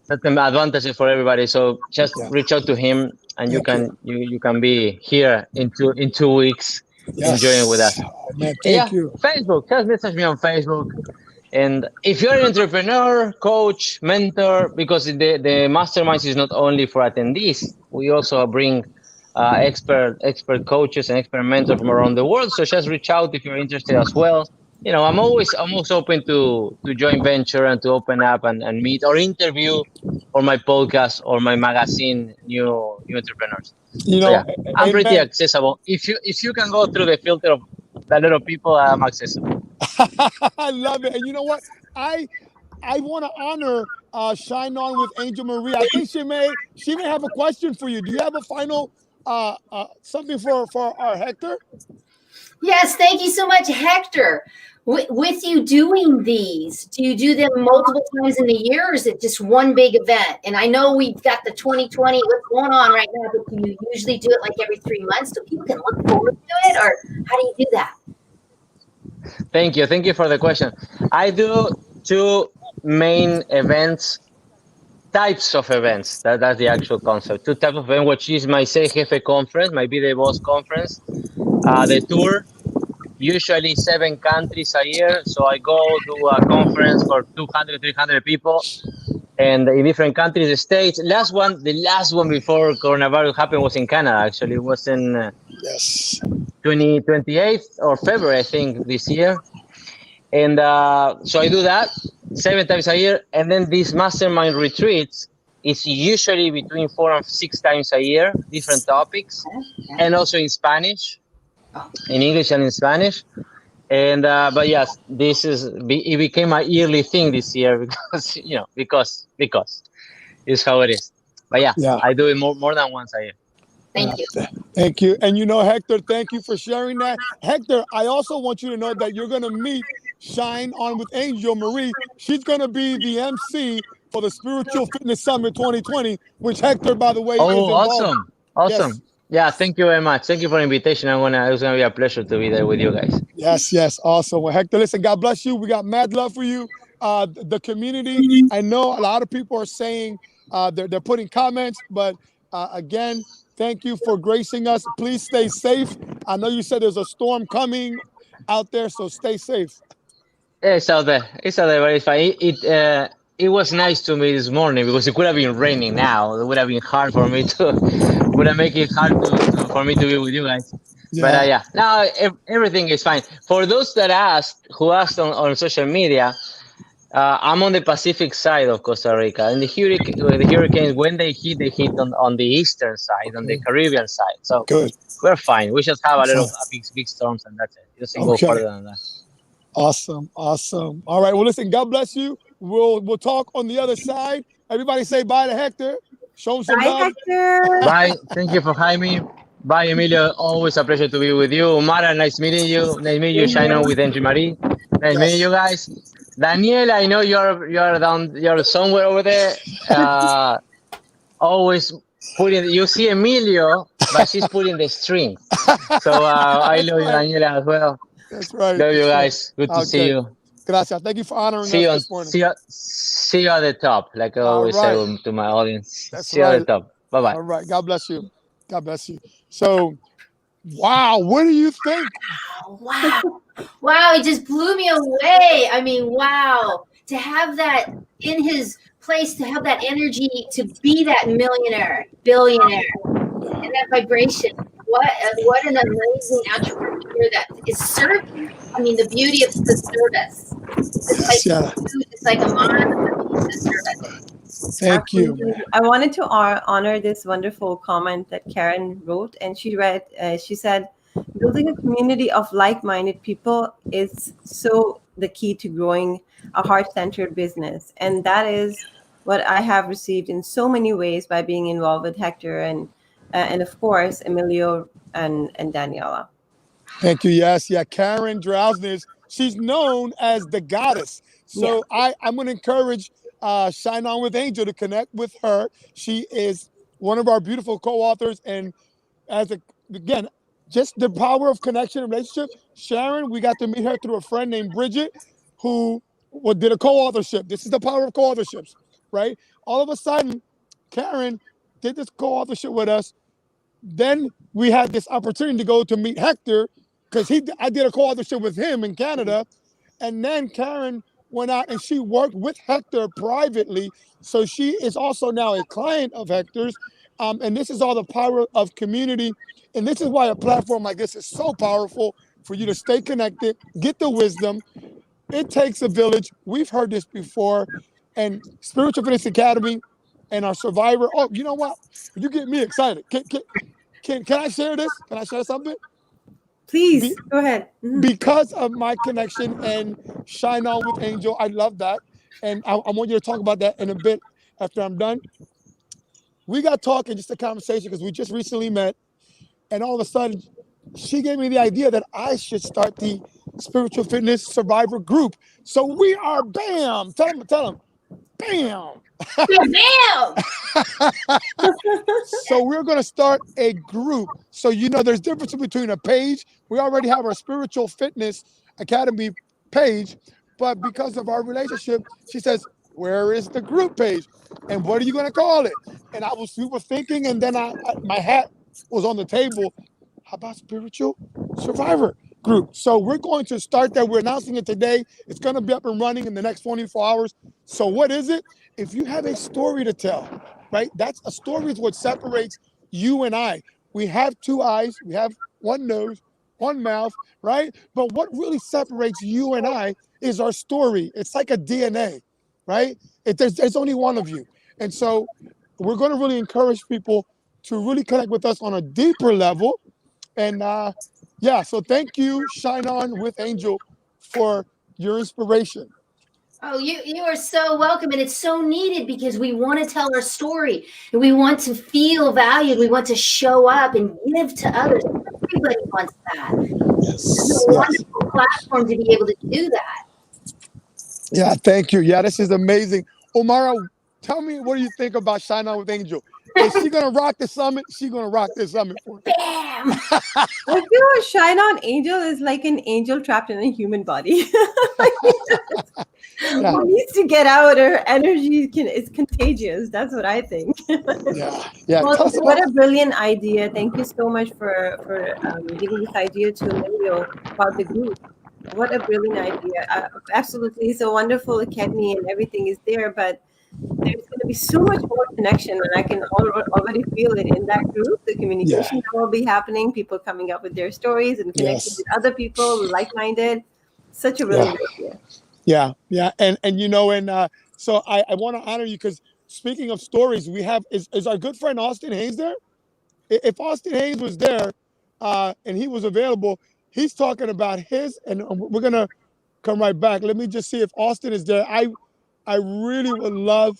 [SPEAKER 4] advantages for everybody. So just reach out to him, and you can be here in 2 weeks enjoying with us.
[SPEAKER 1] Oh, man, thank you.
[SPEAKER 4] Facebook. Just message me on Facebook. And if you're an entrepreneur, coach, mentor, because the masterminds is not only for attendees, we also bring expert coaches and expert mentors from around the world. So just reach out if you're interested as well. I'm always open to joint venture and to open up and meet or interview for my podcast or my magazine, new entrepreneurs. I'm pretty accessible. If you can go through the filter of a lot of people, I'm accessible.
[SPEAKER 1] I love it. And you know what? I want to honor Shine On with Angel Marie. I think she may have a question for you. Do you have a final something for our Hector?
[SPEAKER 3] Yes, thank you so much, Hector. With you doing these, do you do them multiple times in the year, or is it just one big event? And I know we've got the 2020, what's going on right now, but do you usually do it like every 3 months so people can look forward to it, or how do you do that?
[SPEAKER 4] Thank you for the question. I do 2 main types of events. That's the actual concept. 2 types of events, which is my Se Jefe conference, my Be the Boss conference, the tour, usually 7 countries a year. So I go to a conference for 200, 300 people, and in different countries, the states. The last one before coronavirus happened was in Canada. Actually, it was in 28th or February, I think, this year. And so I do that 7 times a year. And then these mastermind retreats is usually between 4 and 6 times a year, different topics, and also in Spanish, in English and in Spanish. And but yes, it became a yearly thing this year because it's how it is. But I do it more than once a year.
[SPEAKER 3] Thank you.
[SPEAKER 1] Thank you. And Hector, thank you for sharing that. Hector, I also want you to know that you're going to meet Shine On with Angel Marie. She's going to be the MC for the Spiritual Fitness Summit 2020, which Hector, by the way, is involved.
[SPEAKER 4] Awesome.
[SPEAKER 1] Yes.
[SPEAKER 4] Yeah, thank you very much. Thank you for the invitation. It was going to be a pleasure to be there with you guys.
[SPEAKER 1] Yes, awesome. Well, Hector, listen, God bless you. We got mad love for you. The community, I know a lot of people are saying they're putting comments, but again, thank you for gracing us. Please stay safe. I know you said there's a storm coming out there, so stay safe.
[SPEAKER 4] It's out there, but it's fine. It was nice to me this morning because it could have been raining now. It would have been hard for me would have make it hard for me to be with you guys. But
[SPEAKER 1] Yeah.
[SPEAKER 4] yeah, now everything is fine. For those that who asked on social media, I'm on the Pacific side of Costa Rica, and the hurricanes, when they hit on the eastern side, on the
[SPEAKER 1] Okay.
[SPEAKER 4] Caribbean side. So
[SPEAKER 1] Good.
[SPEAKER 4] we're fine. We just have
[SPEAKER 1] Fine.
[SPEAKER 4] big storms, and that's it. It doesn't go
[SPEAKER 1] Okay.
[SPEAKER 4] further than that.
[SPEAKER 1] Awesome. Awesome. All right. Well, listen, God bless you. We'll talk on the other side. Everybody say bye to Hector. Show him some
[SPEAKER 2] Bye,
[SPEAKER 1] love.
[SPEAKER 2] Hector.
[SPEAKER 4] Bye. Thank you for having me. Bye, Emilio. Always a pleasure to be with you. Mara, nice meeting you. Nice meeting you.
[SPEAKER 2] Same
[SPEAKER 4] Shine on
[SPEAKER 2] here.
[SPEAKER 4] with Angie Marie. Nice meeting
[SPEAKER 1] Yes.
[SPEAKER 4] you guys. Daniel, I know you're somewhere over there. Always putting. You see Emilio, but she's putting the strings. So I
[SPEAKER 1] That's
[SPEAKER 4] love you,
[SPEAKER 1] right.
[SPEAKER 4] Daniela, as well.
[SPEAKER 1] That's right.
[SPEAKER 4] Love you
[SPEAKER 1] That's right.
[SPEAKER 4] guys. Good to see
[SPEAKER 1] Okay.
[SPEAKER 4] you.
[SPEAKER 1] Gracias. Thank you for honoring us this morning.
[SPEAKER 4] See you at the top. Like I
[SPEAKER 1] All
[SPEAKER 4] always say
[SPEAKER 1] right.
[SPEAKER 4] to my audience.
[SPEAKER 1] That's
[SPEAKER 4] See you at the
[SPEAKER 1] right.
[SPEAKER 4] top. Bye bye.
[SPEAKER 1] All right. God bless you. God bless you. So, wow. What do you think?
[SPEAKER 3] Wow. Wow, it just blew me away. I mean, wow. To have that in his place, to have that energy, to be that millionaire, billionaire, and that vibration. What an amazing entrepreneur that is serving. I mean, the beauty of the service. Just like
[SPEAKER 1] Yes. Yeah.
[SPEAKER 3] food, just like a mom, the service.
[SPEAKER 1] Thank you,
[SPEAKER 2] Absolutely.
[SPEAKER 1] man.
[SPEAKER 2] I wanted to honor this wonderful comment that Karen wrote, and she said, building a community of like-minded people is so the key to growing a heart-centered business. And that is what I have received in so many ways by being involved with Hector and of course, Emilio and Daniela.
[SPEAKER 1] Thank you. Yes. Yeah. Karen Drowsness. She's known as the goddess.
[SPEAKER 2] Yeah.
[SPEAKER 1] So I'm going to encourage Shine On with Angel to connect with her. She is one of our beautiful co-authors. And again, just the power of connection and relationship. Sharon, we got to meet her through a friend named Bridget, who did a co-authorship. This is the power of co-authorships, right? All of a sudden, Karen did this co-authorship with us. Then we had this opportunity to go to meet Hector because I did a co-authorship with him in Canada, and then Karen went out and she worked with Hector privately. So she is also now a client of Hector's. And this is all the power of community. And this is why a platform like this is so powerful for you to stay connected, get the wisdom. It takes a village. We've heard this before. And Spiritual Fitness Academy and our survivor. Oh, you know what? You get me excited. Can I share this? Can I share something?
[SPEAKER 2] Please
[SPEAKER 1] Be,
[SPEAKER 2] go ahead. Mhm.
[SPEAKER 1] because of my connection and Shine On with Angel, I love that. And I want you to talk about that in a bit after I'm done. We got talking, just a conversation, because we just recently met. And all of a sudden, she gave me the idea that I should start the Spiritual Fitness Survivor group. So we are bam. Tell them, bam.
[SPEAKER 3] Bam!
[SPEAKER 1] So we're going to start a group. So there's difference between a page. We already have our Spiritual Fitness Academy page, but because of our relationship, she says, "Where is the group page? And what are you going to call it?" And we were thinking, and then my hat was on the table. How about Spiritual Survivor Group? So we're going to start that. We're announcing it today. It's going to be up and running in the next 24 hours. So what is it? If you have a story to tell, right? That's a story is what separates you and I. We have two eyes, we have one nose, one mouth, right? But what really separates you and I is our story. It's like a DNA, right? There's only one of you. And so we're going to really encourage people to really connect with us on a deeper level. And so thank you, Shine On with Angel, for your inspiration.
[SPEAKER 3] Oh, you are so welcome, and it's so needed because we want to tell our story, and we want to feel valued. We want to show up and give to others. Everybody wants that. This is
[SPEAKER 1] Yes,
[SPEAKER 3] a
[SPEAKER 1] yes.
[SPEAKER 3] wonderful platform to be able to do that.
[SPEAKER 1] Yeah, thank you. Yeah, this is amazing. Omara, tell me, what do you think about Shine On with Angel? Is she gonna rock the summit? She's gonna rock this summit for me.
[SPEAKER 3] Bam!
[SPEAKER 2] I feel Shine On Angel is like an angel trapped in a human body.
[SPEAKER 1] Yeah.
[SPEAKER 2] Who needs to get out? Her energy is contagious. That's what I think.
[SPEAKER 1] Yeah.
[SPEAKER 2] Well,
[SPEAKER 1] Tell us
[SPEAKER 2] what
[SPEAKER 1] about.
[SPEAKER 2] a brilliant idea! Thank you so much for giving this idea to Emilio about the group. What a brilliant idea! Absolutely, it's a wonderful academy and everything is there. But there's going to be so much more connection, and I can already feel it in that group. The communication that will be happening, people coming up with their stories and connecting with other people like-minded. Such a really good idea.
[SPEAKER 1] Yeah. And so I want to honor you because speaking of stories, we have is our good friend Austin Hayes there? If Austin Hayes was there and he was available, he's talking about his, and we're gonna come right back. Let me just see if Austin is there. I really would love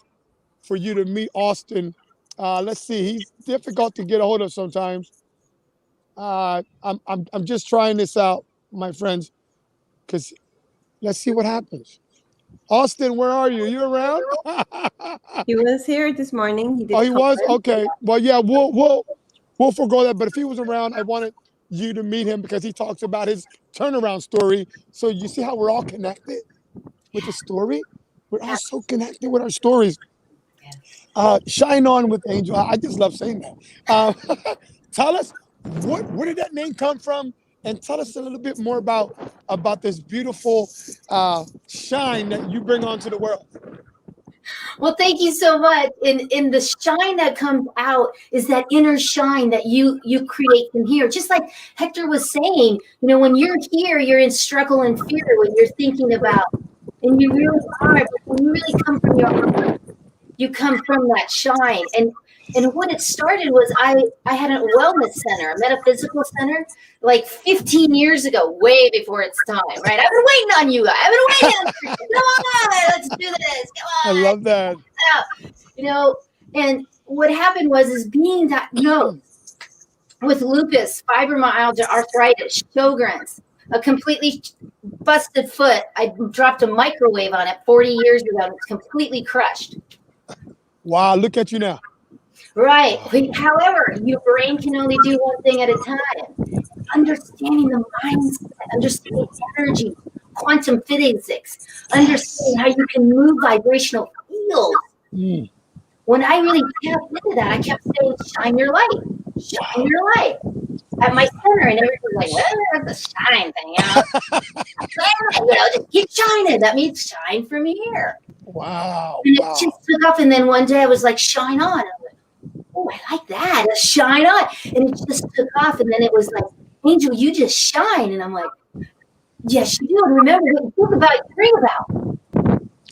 [SPEAKER 1] for you to meet Austin. Let's see, he's difficult to get a hold of sometimes. I'm just trying this out, my friends, because let's see what happens. Austin, where are you? You around?
[SPEAKER 2] He was here this morning. He did.
[SPEAKER 1] Oh, he was? Okay. Well, yeah, we'll forego that. But if he was around, I wanted you to meet him because he talks about his turnaround story. So you see how we're all connected with the story? We're all so connected with our stories. Shine on with Angel. I just love saying that. Tell us, where did that name come from? And tell us a little bit more about this beautiful shine that you bring onto the world.
[SPEAKER 3] Well, thank you so much. In the shine that comes out is that inner shine that you create from here. Just like Hector was saying, when you're here, you're in struggle and fear when you're thinking about, and you really are, but when you really come from your heart, you come from that shine. And what it started was I had a wellness center, a metaphysical center, like 15 years ago, way before its time, right? I've been waiting on you guys. I've been waiting on you. Come on, let's do this. Come on.
[SPEAKER 1] I love that.
[SPEAKER 3] And what happened is being diagnosed with lupus, fibromyalgia, arthritis, Sjogren's, a completely busted foot. I dropped a microwave on it 40 years ago and it's completely crushed.
[SPEAKER 1] Wow, look at you now.
[SPEAKER 3] Right. However, your brain can only do one thing at a time. Understanding the mindset, understanding energy, quantum physics, understanding how you can move vibrational fields. When I really tapped into that, I kept saying, shine your light, shine your light at my center. And everybody's like, well, that's the shine thing, just keep shining. That means shine from here.
[SPEAKER 1] Wow.
[SPEAKER 3] And it just took off. And then one day I was like, shine on. Oh, I like that. Shine on. And it just took off. And then it was like, Angel, you just shine. And I'm like, yes, you do. And remember what you think about, you dream about.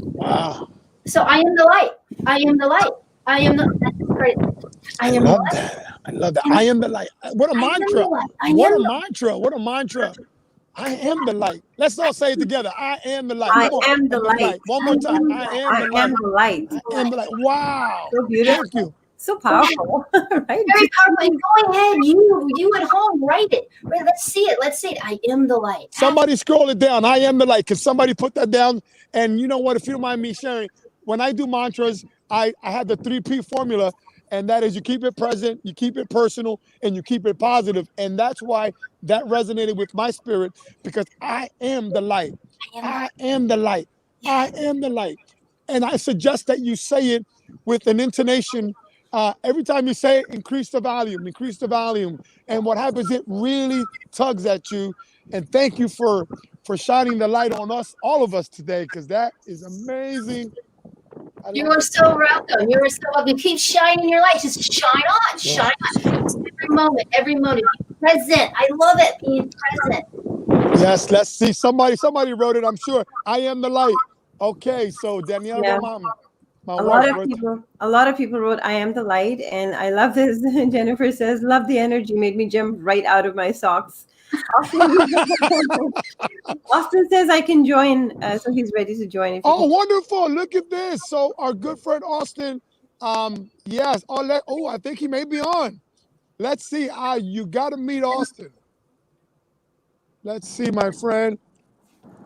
[SPEAKER 1] Wow.
[SPEAKER 3] So I am the light. I am the light. I am the I am the light.
[SPEAKER 1] That. I love that. I am the light. What a mantra. What a mantra. What a mantra. I am the light. Let's all say it together. I am the light.
[SPEAKER 2] I am the light.
[SPEAKER 1] One more time. I am the light. I am the light. Wow.
[SPEAKER 2] So beautiful.
[SPEAKER 1] Thank you.
[SPEAKER 2] So powerful. Right?
[SPEAKER 3] Very powerful. And go ahead, you at home, write it. Right, let's see it. Let's say it. I am the light.
[SPEAKER 1] Somebody scroll it down. I am the light. Can somebody put that down? And you know what? If you don't mind me sharing, when I do mantras, I have the 3P formula, and that is you keep it present, you keep it personal, and you keep it positive. And that's why that resonated with my spirit, because I am the light. I am the light. I am the light. And I suggest that you say it with an intonation. Every time you say it, increase the volume, increase the volume. And what happens, it really tugs at you. And thank you for shining the light on us, all of us today, because that is amazing.
[SPEAKER 3] You are so welcome. You are so welcome. Keep shining your light. Just shine on. Shine on. Every moment. Be present. I love it, being present.
[SPEAKER 1] Yes, let's see. Somebody wrote it, I'm sure. I am the light. Okay, so Danielle,
[SPEAKER 2] a lot of people wrote I am the light, and I love this. Jennifer says, love the energy, made me jump right out of my socks. Austin says I can join, so he's ready to join.
[SPEAKER 1] Wonderful. Look at this. So our good friend Austin, yes. I think he may be on. Let's see. You got to meet Austin. Let's see, my friend.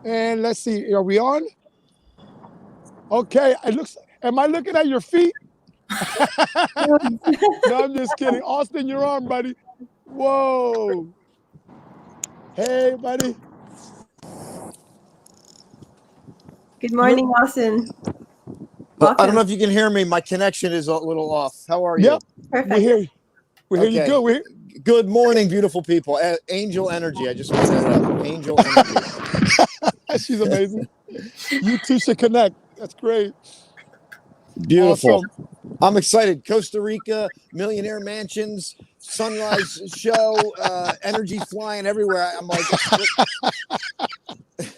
[SPEAKER 1] And let's see. Are we on? Okay. Am I looking at your feet? No, I'm just kidding. Austin, you're on, buddy. Whoa. Hey, buddy.
[SPEAKER 2] Good morning, Austin.
[SPEAKER 5] I don't know if you can hear me. My connection is a little off. How are you?
[SPEAKER 1] Yep. Perfect. We hear you. We hear you good.
[SPEAKER 5] Good morning, beautiful people. Angel Energy. I just made that up. Angel Energy.
[SPEAKER 1] She's amazing. You two should connect. That's great.
[SPEAKER 5] Beautiful.
[SPEAKER 1] Awesome.
[SPEAKER 5] I'm excited. Costa Rica, Millionaire Mansions, Sunrise Show, energy flying everywhere. I'm like,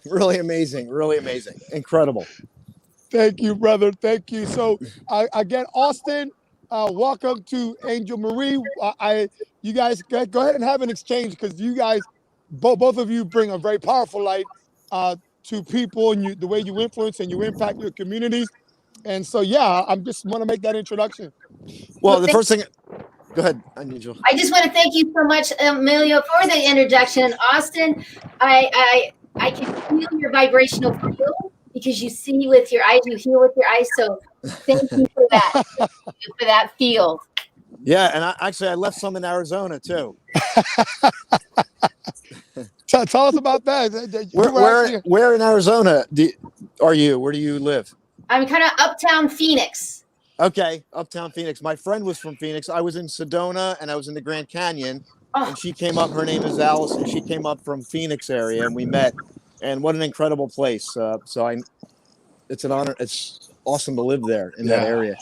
[SPEAKER 5] really amazing. Really amazing. Incredible.
[SPEAKER 1] Thank you, brother. Thank you. So again, Austin, welcome to Angel Marie. You guys go ahead and have an exchange because you guys, both of you, bring a very powerful light to people and the way you influence and you impact your communities. And so, yeah, I just want to make that introduction.
[SPEAKER 5] Well, the first thing, go ahead, Angel.
[SPEAKER 3] I just want to thank you so much, Emilio, for the introduction. Austin, I can feel your vibrational field because you see with your eyes, you hear with your eyes. So thank you for that, for that field.
[SPEAKER 5] Yeah, and I left some in Arizona too.
[SPEAKER 1] Tell us about that.
[SPEAKER 5] Where in Arizona are you? Where do you live?
[SPEAKER 3] I'm kind of uptown Phoenix.
[SPEAKER 5] Okay, uptown Phoenix. My friend was from Phoenix. I was in Sedona and I was in the Grand Canyon.
[SPEAKER 3] Oh.
[SPEAKER 5] And she came up. Her name is Alice, and she came up from Phoenix area, and we met. And what an incredible place! It's an honor. It's awesome to live there in that area.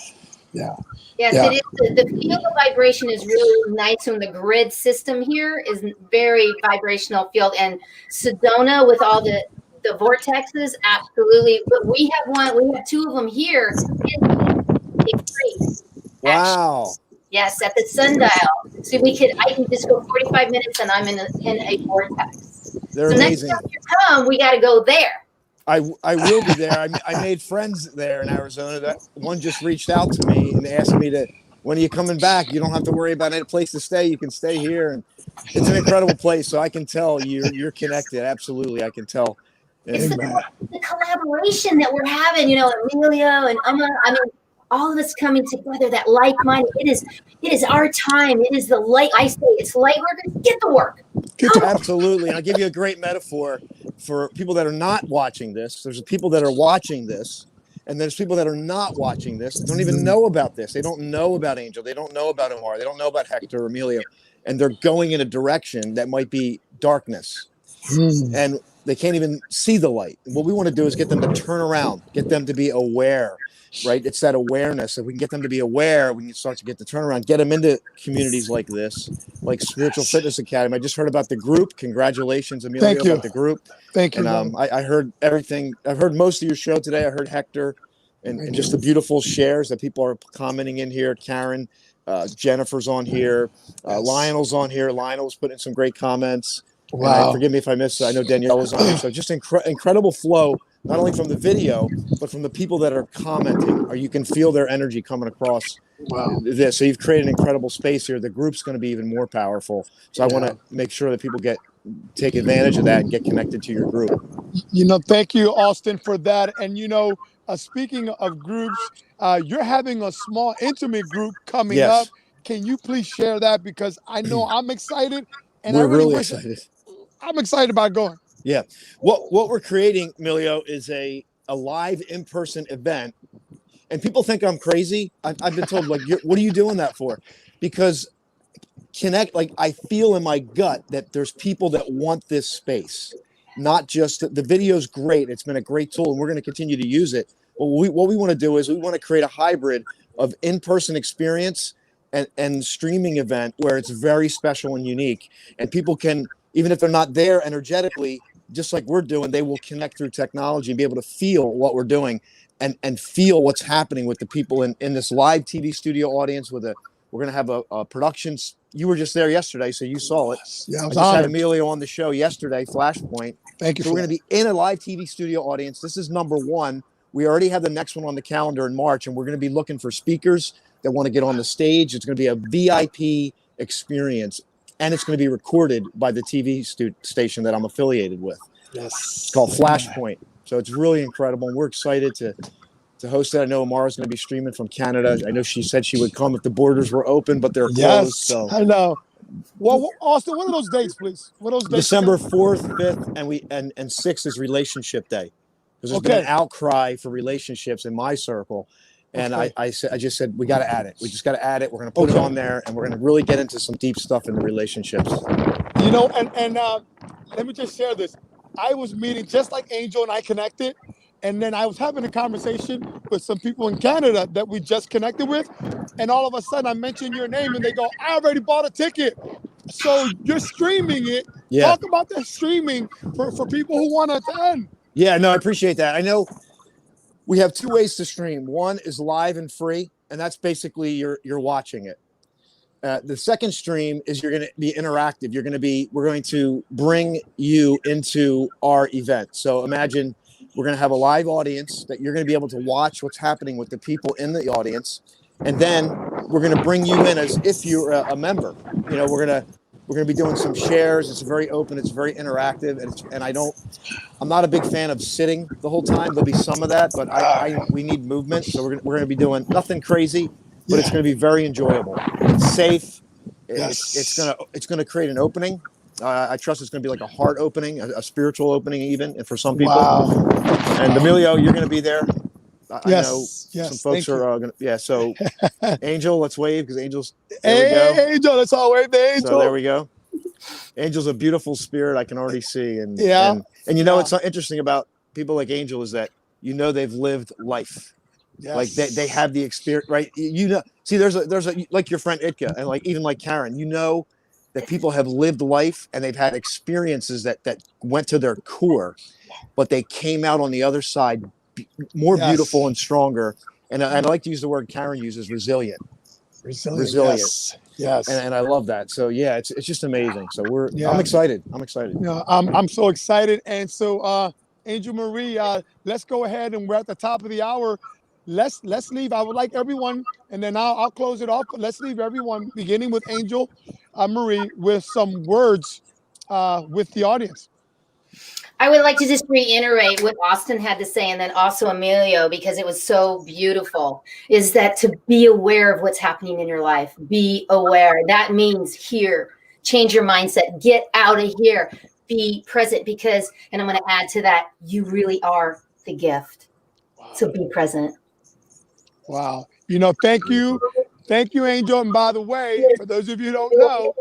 [SPEAKER 1] Yeah.
[SPEAKER 3] Yes, it is. The field of vibration is really nice, and the grid system here is very vibrational field. And Sedona with all the vortexes, absolutely. But we have two of them here.
[SPEAKER 5] Wow.
[SPEAKER 3] Yes, at the sundial. So I can just go 45 minutes and I'm in a vortex.
[SPEAKER 5] They're
[SPEAKER 3] so
[SPEAKER 5] amazing.
[SPEAKER 3] Next time you come, we got to go there.
[SPEAKER 5] I will be there. I made friends there in Arizona. That one just reached out to me and asked me when are you coming back? You don't have to worry about any place to stay. You can stay here. And it's an incredible place. So I can tell you're connected. Absolutely. I can tell.
[SPEAKER 3] It's the collaboration that we're having, Emilio and Uma. I mean, all of us coming together, that like-minded. It is our time. It is the light. I say it's light workers. Get to work.
[SPEAKER 5] Absolutely. And I'll give you a great metaphor for people that are not watching this. There's people that are watching this, and there's people that are not watching this. They don't even know about this. They don't know about Angel. They don't know about Omar. They don't know about Hector or Emilio. And they're going in a direction that might be darkness. And they can't even see the light. What we want to do is get them to turn around, get them to be aware, right? It's that awareness. If we can get them to be aware, we can start to get the turnaround, get them into communities like this, like Spiritual Fitness Academy. I just heard about the group. Congratulations, Emilio, about the group.
[SPEAKER 1] Thank you.
[SPEAKER 5] And I heard everything. I've heard most of your show today. I heard Hector and just the beautiful shares that people are commenting in here. Karen, Jennifer's on here. Lionel's on here. Lionel's putting in some great comments. Wow. Forgive me if I missed. I know Danielle was on here. So just incredible flow, not only from the video, but from the people that are commenting. Or you can feel their energy coming across this. So you've created an incredible space here. The group's going to be even more powerful. So I want to make sure that people take advantage of that and get connected to your group.
[SPEAKER 1] Thank you, Austin, for that. And, speaking of groups, you're having a small intimate group coming up. Can you please share that? Because I know I'm excited. And
[SPEAKER 5] we're really excited.
[SPEAKER 1] I'm excited about going.
[SPEAKER 5] Yeah. What we're creating, Emilio, is a live in-person event. And people think I'm crazy. I've been told, what are you doing that for? Because I feel in my gut that there's people that want this space. Not just the video's great. It's been a great tool, and we're going to continue to use it. But what we want to do is we want to create a hybrid of in-person experience and streaming event where it's very special and unique. And people can, even if they're not there energetically, just like we're doing, they will connect through technology and be able to feel what we're doing and feel what's happening with the people in this live TV studio audience. We're going to have a production. You were just there yesterday, so you saw it.
[SPEAKER 1] Yeah, I
[SPEAKER 5] just had Emilio on the show yesterday, Flashpoint.
[SPEAKER 1] Thank you.
[SPEAKER 5] So we're going to be in a live TV studio audience. This is number one. We already have the next one on the calendar in March, and we're going to be looking for speakers that want to get on the stage. It's going to be a VIP experience, and it's going to be recorded by the TV station that I'm affiliated with.
[SPEAKER 1] Yes.
[SPEAKER 5] It's called Flashpoint. So it's really incredible, and we're excited to host it. I know Amara's going to be streaming from Canada. I know she said she would come if the borders were open, but they're closed. So
[SPEAKER 1] I know. Well, Austin, what are those dates, please? What are those dates?
[SPEAKER 5] December 4th, 5th, and 6th is Relationship Day. Because there's been an outcry for relationships in my circle. And I just said, we got to add it. We just got to add it. We're going to put it on there, and we're going to really get into some deep stuff in the relationships.
[SPEAKER 1] And let me just share this. I was meeting just like Angel and I connected. And then I was having a conversation with some people in Canada that we just connected with. And all of a sudden I mention your name and they go, I already bought a ticket. So you're streaming it.
[SPEAKER 5] Yeah.
[SPEAKER 1] Talk about the streaming for people who want to attend.
[SPEAKER 5] Yeah, no, I appreciate that. I know we have two ways to stream. One is live and free, and that's basically you're watching it. The second stream is you're going to be interactive. We're going to bring you into our event. So imagine we're going to have a live audience that you're going to be able to watch what's happening with the people in the audience. And then we're going to bring you in as if you're a member. You know, we're going to be doing some shares. It's very open. It's very interactive. And I'm not a big fan of sitting the whole time. There'll be some of that, but we need movement. So we're going to be doing nothing crazy, but it's going to be very enjoyable. It's safe. It's going to create an opening. I trust it's going to be like a heart opening, a spiritual opening even, and for some people.
[SPEAKER 1] Wow.
[SPEAKER 5] And Emilio, you're going to be there. I know
[SPEAKER 1] yes,
[SPEAKER 5] some folks are going to, yeah. So Angel, let's wave because Angel's,
[SPEAKER 1] there
[SPEAKER 5] we go.
[SPEAKER 1] Angel, let's all wave the Angel.
[SPEAKER 5] So there we go. Angel's a beautiful spirit. I can already see. And you know, what's interesting about people like Angel is that, you know, they've lived life. Yes. Like they have the experience, right? You know, see, there's a, like your friend Itka and like, even like Karen, you know, that people have lived life and they've had experiences that went to their core, but they came out on the other side more beautiful and stronger. And I like to use the word Karen uses, resilient. Yes. And I love that. So yeah, it's just amazing. So I'm excited.
[SPEAKER 1] Yeah, I'm so excited. And so Angel Marie, let's go ahead, and we're at the top of the hour. Let's leave. I would like everyone, and then I'll close it off. But let's leave everyone, beginning with Angel Marie, with some words with the audience.
[SPEAKER 3] I would like to just reiterate what Austin had to say, and then also Emilio, because it was so beautiful, is that to be aware of what's happening in your life. Be aware. That means here. Change your mindset. Get out of here. Be present, because, and I'm going to add to that, you really are the gift. So be present.
[SPEAKER 1] Wow. You know, thank you. Thank you, Angel. And by the way, for those of you who don't know,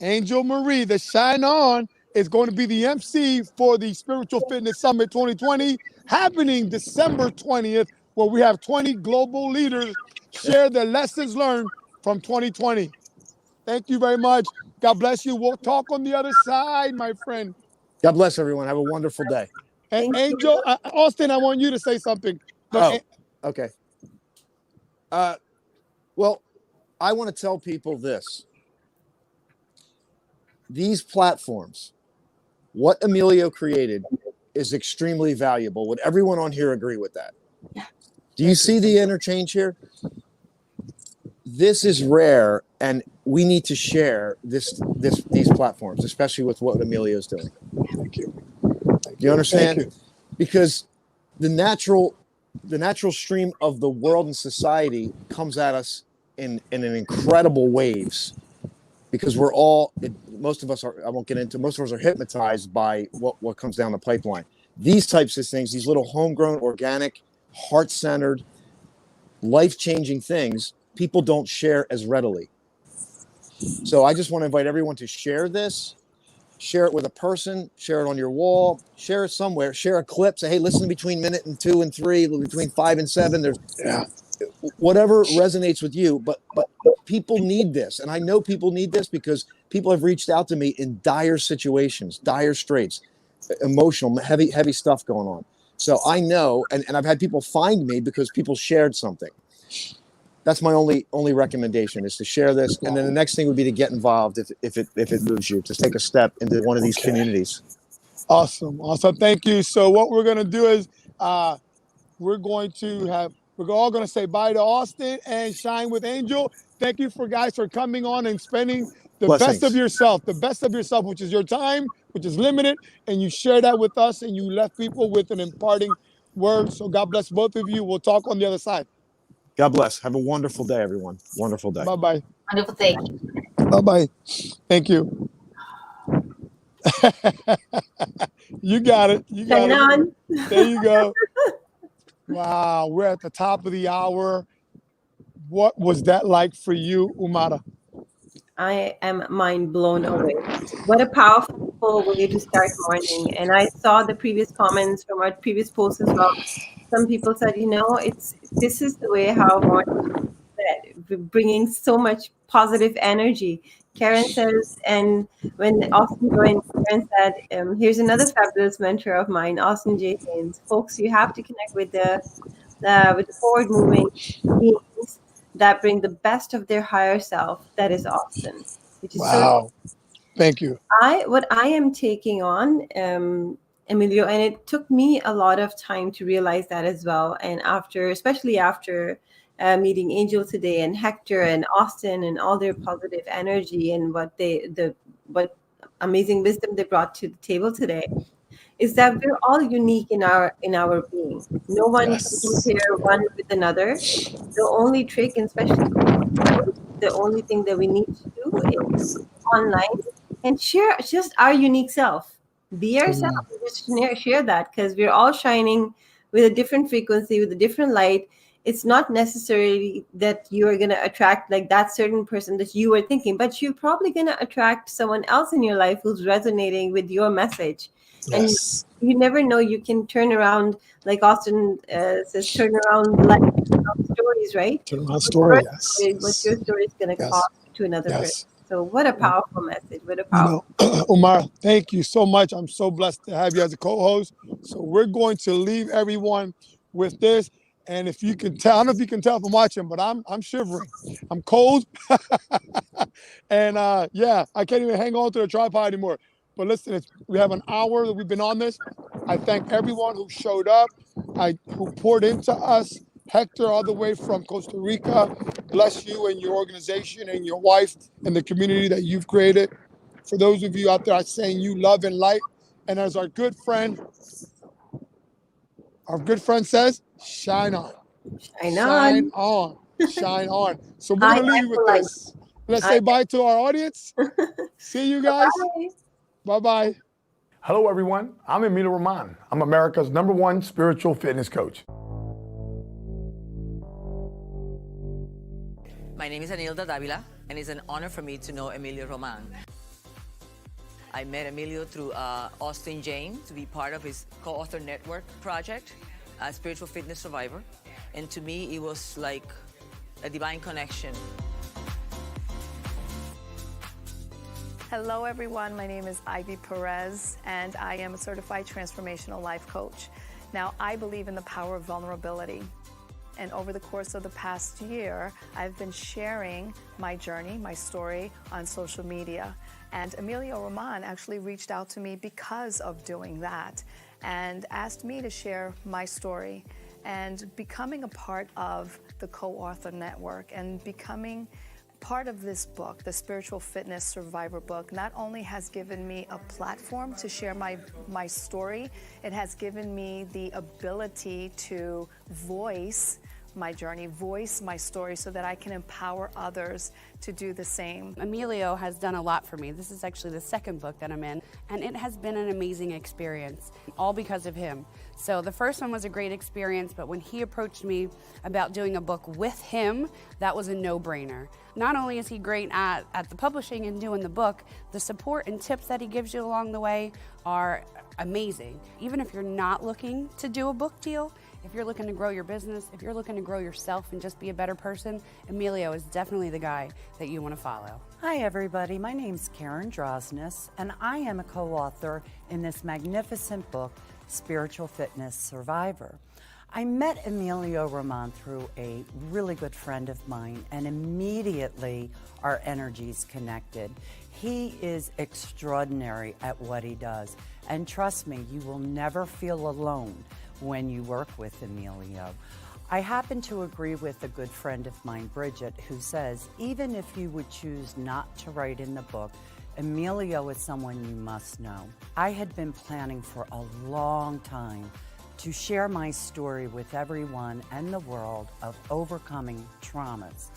[SPEAKER 1] Angel Marie, the Shine On, is going to be the MC for the Spiritual Fitness Summit 2020, happening December 20th, where we have 20 global leaders share their lessons learned from 2020. Thank you very much. God bless you. We'll talk on the other side, my friend.
[SPEAKER 5] God bless everyone. Have a wonderful day.
[SPEAKER 1] And Angel, Austin, I want you to say something.
[SPEAKER 5] Okay. Well, I want to tell people this. These platforms, what Emilio created, is extremely valuable. Would everyone on here agree with that?
[SPEAKER 3] Yeah.
[SPEAKER 5] Do you see the interchange here? This is rare, and we need to share these platforms, especially with what Emilio is doing.
[SPEAKER 1] Thank you.
[SPEAKER 5] You understand?
[SPEAKER 1] Thank you.
[SPEAKER 5] Because the natural stream of the world and society comes at us in an incredible waves, because we're all, most of us are, I won't get into, most of us are hypnotized by what comes down the pipeline. These types of things, these little homegrown, organic, heart-centered, life-changing things, people don't share as readily. So I just want to invite everyone to share this, share it with a person, share it on your wall, share it somewhere, share a clip, say, hey, listen between minute and 2 and 3, between 5 and 7, there's whatever resonates with you, but people need this. And I know people need this because people have reached out to me in dire situations, dire straits, emotional, heavy stuff going on. So I know, and I've had people find me because people shared something. That's my only recommendation, is to share this. And then the next thing would be to get involved if it moves you, to take a step into one of these communities.
[SPEAKER 1] Awesome. Thank you. So what we're going to do is we're all going to say bye to Austin and Shine with Angel. Thank you guys for coming on and spending the best of yourself, which is your time, which is limited. And you share that with us, and you left people with an imparting word. So God bless both of you. We'll talk on the other side.
[SPEAKER 5] God bless. Have a wonderful day, everyone. Wonderful day.
[SPEAKER 1] Bye-bye.
[SPEAKER 3] Wonderful day.
[SPEAKER 1] Bye-bye. Thank you. You got it. There you go. Wow. We're at the top of the hour. What was that like for you, Umara?
[SPEAKER 2] I am mind blown away. What a powerful way to start morning. And I saw the previous comments from our previous posts as well. some people said, this is the way how morning said, bringing so much positive energy. Karen says, and when Austin joined, Karen said, here's another fabulous mentor of mine, Austin J. Haynes. Folks, you have to connect with the forward moving beings that bring the best of their higher self. That is Austin, which is so.
[SPEAKER 1] Wow. Thank you.
[SPEAKER 2] What I am taking on, Emilio, and it took me a lot of time to realize that as well. And especially after meeting Angel today and Hector and Austin and all their positive energy and what amazing wisdom they brought to the table today, is that we're all unique in our being. No one can
[SPEAKER 1] Yes.
[SPEAKER 2] compare one with another. The only trick, and especially the only thing that we need to do is online and share just our unique self. Be ourselves. Just share that, because we're all shining with a different frequency, with a different light. It's not necessarily that you are going to attract like that certain person that you were thinking, but you're probably going to attract someone else in your life who's resonating with your message. And
[SPEAKER 1] Yes.
[SPEAKER 2] you never know, you can turn around, like Austin says, turn around life stories, right?
[SPEAKER 1] Turn around story. Yes.
[SPEAKER 2] What your story is going to
[SPEAKER 1] Yes.
[SPEAKER 2] cost to another person.
[SPEAKER 1] Yes.
[SPEAKER 2] So what a powerful message. What a powerful.
[SPEAKER 1] Umar, thank you so much. I'm so blessed to have you as a co-host. So we're going to leave everyone with this. And if you can tell, I don't know if you can tell from watching, but I'm shivering. I'm cold. And yeah, I can't even hang on to the tripod anymore. But listen, we have an hour that we've been on this. I thank everyone who showed up, who poured into us. Hector, all the way from Costa Rica. Bless you and your organization and your wife and the community that you've created. For those of you out there, I'm saying you love and light. And as our good friend says, shine on.
[SPEAKER 2] Shine
[SPEAKER 1] Shine
[SPEAKER 2] on.
[SPEAKER 1] on. Shine on. So we're going to leave you with this. Let's say bye to our audience. See you guys. Bye-bye.
[SPEAKER 6] Hello, everyone. I'm Emilio Roman. I'm America's #1 spiritual fitness coach.
[SPEAKER 7] My name is Anilda Davila, and it's an honor for me to know Emilio Roman. I met Emilio through Austin Jane to be part of his co-author network project, Spiritual Fitness Survivor. And to me, it was like a divine connection.
[SPEAKER 8] Hello, everyone. My name is Ivy Perez, and I am a certified transformational life coach. Now, I believe in the power of vulnerability. And over the course of the past year, I've been sharing my journey, my story on social media. And Emilio Roman actually reached out to me because of doing that and asked me to share my story. And becoming a part of the co-author network and becoming part of this book, the Spiritual Fitness Survivor book, not only has given me a platform to share my story, it has given me the ability to voice my journey, voice my story so that I can empower others to do the same.
[SPEAKER 9] Emilio has done a lot for me. This is actually the second book that I'm in, and it has been an amazing experience, all because of him. So the first one was a great experience, but when he approached me about doing a book with him, that was a no-brainer. Not only is he great at the publishing and doing the book, the support and tips that he gives you along the way are amazing. Even if you're not looking to do a book deal, if you're looking to grow your business, if you're looking to grow yourself and just be a better person, Emilio is definitely the guy that you want to follow.
[SPEAKER 10] Hi everybody, my name's Karen Drosnis, and I am a co-author in this magnificent book, Spiritual Fitness Survivor. I met Emilio Roman through a really good friend of mine, and immediately our energies connected. He is extraordinary at what he does, and trust me, you will never feel alone when you work with Emilio. I happen to agree with a good friend of mine, Bridget, who says, even if you would choose not to write in the book, Emilio is someone you must know. I had been planning for a long time to share my story with everyone and the world of overcoming traumas.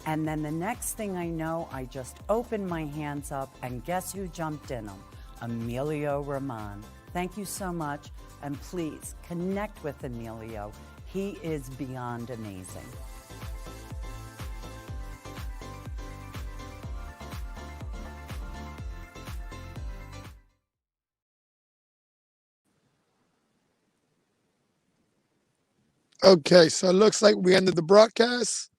[SPEAKER 10] And then the next thing I know, I just opened my hands up, and guess who jumped in them? Emilio Roman. Thank you so much, and please connect with Emilio. He is beyond amazing.
[SPEAKER 1] Okay, so it looks like we ended the broadcast.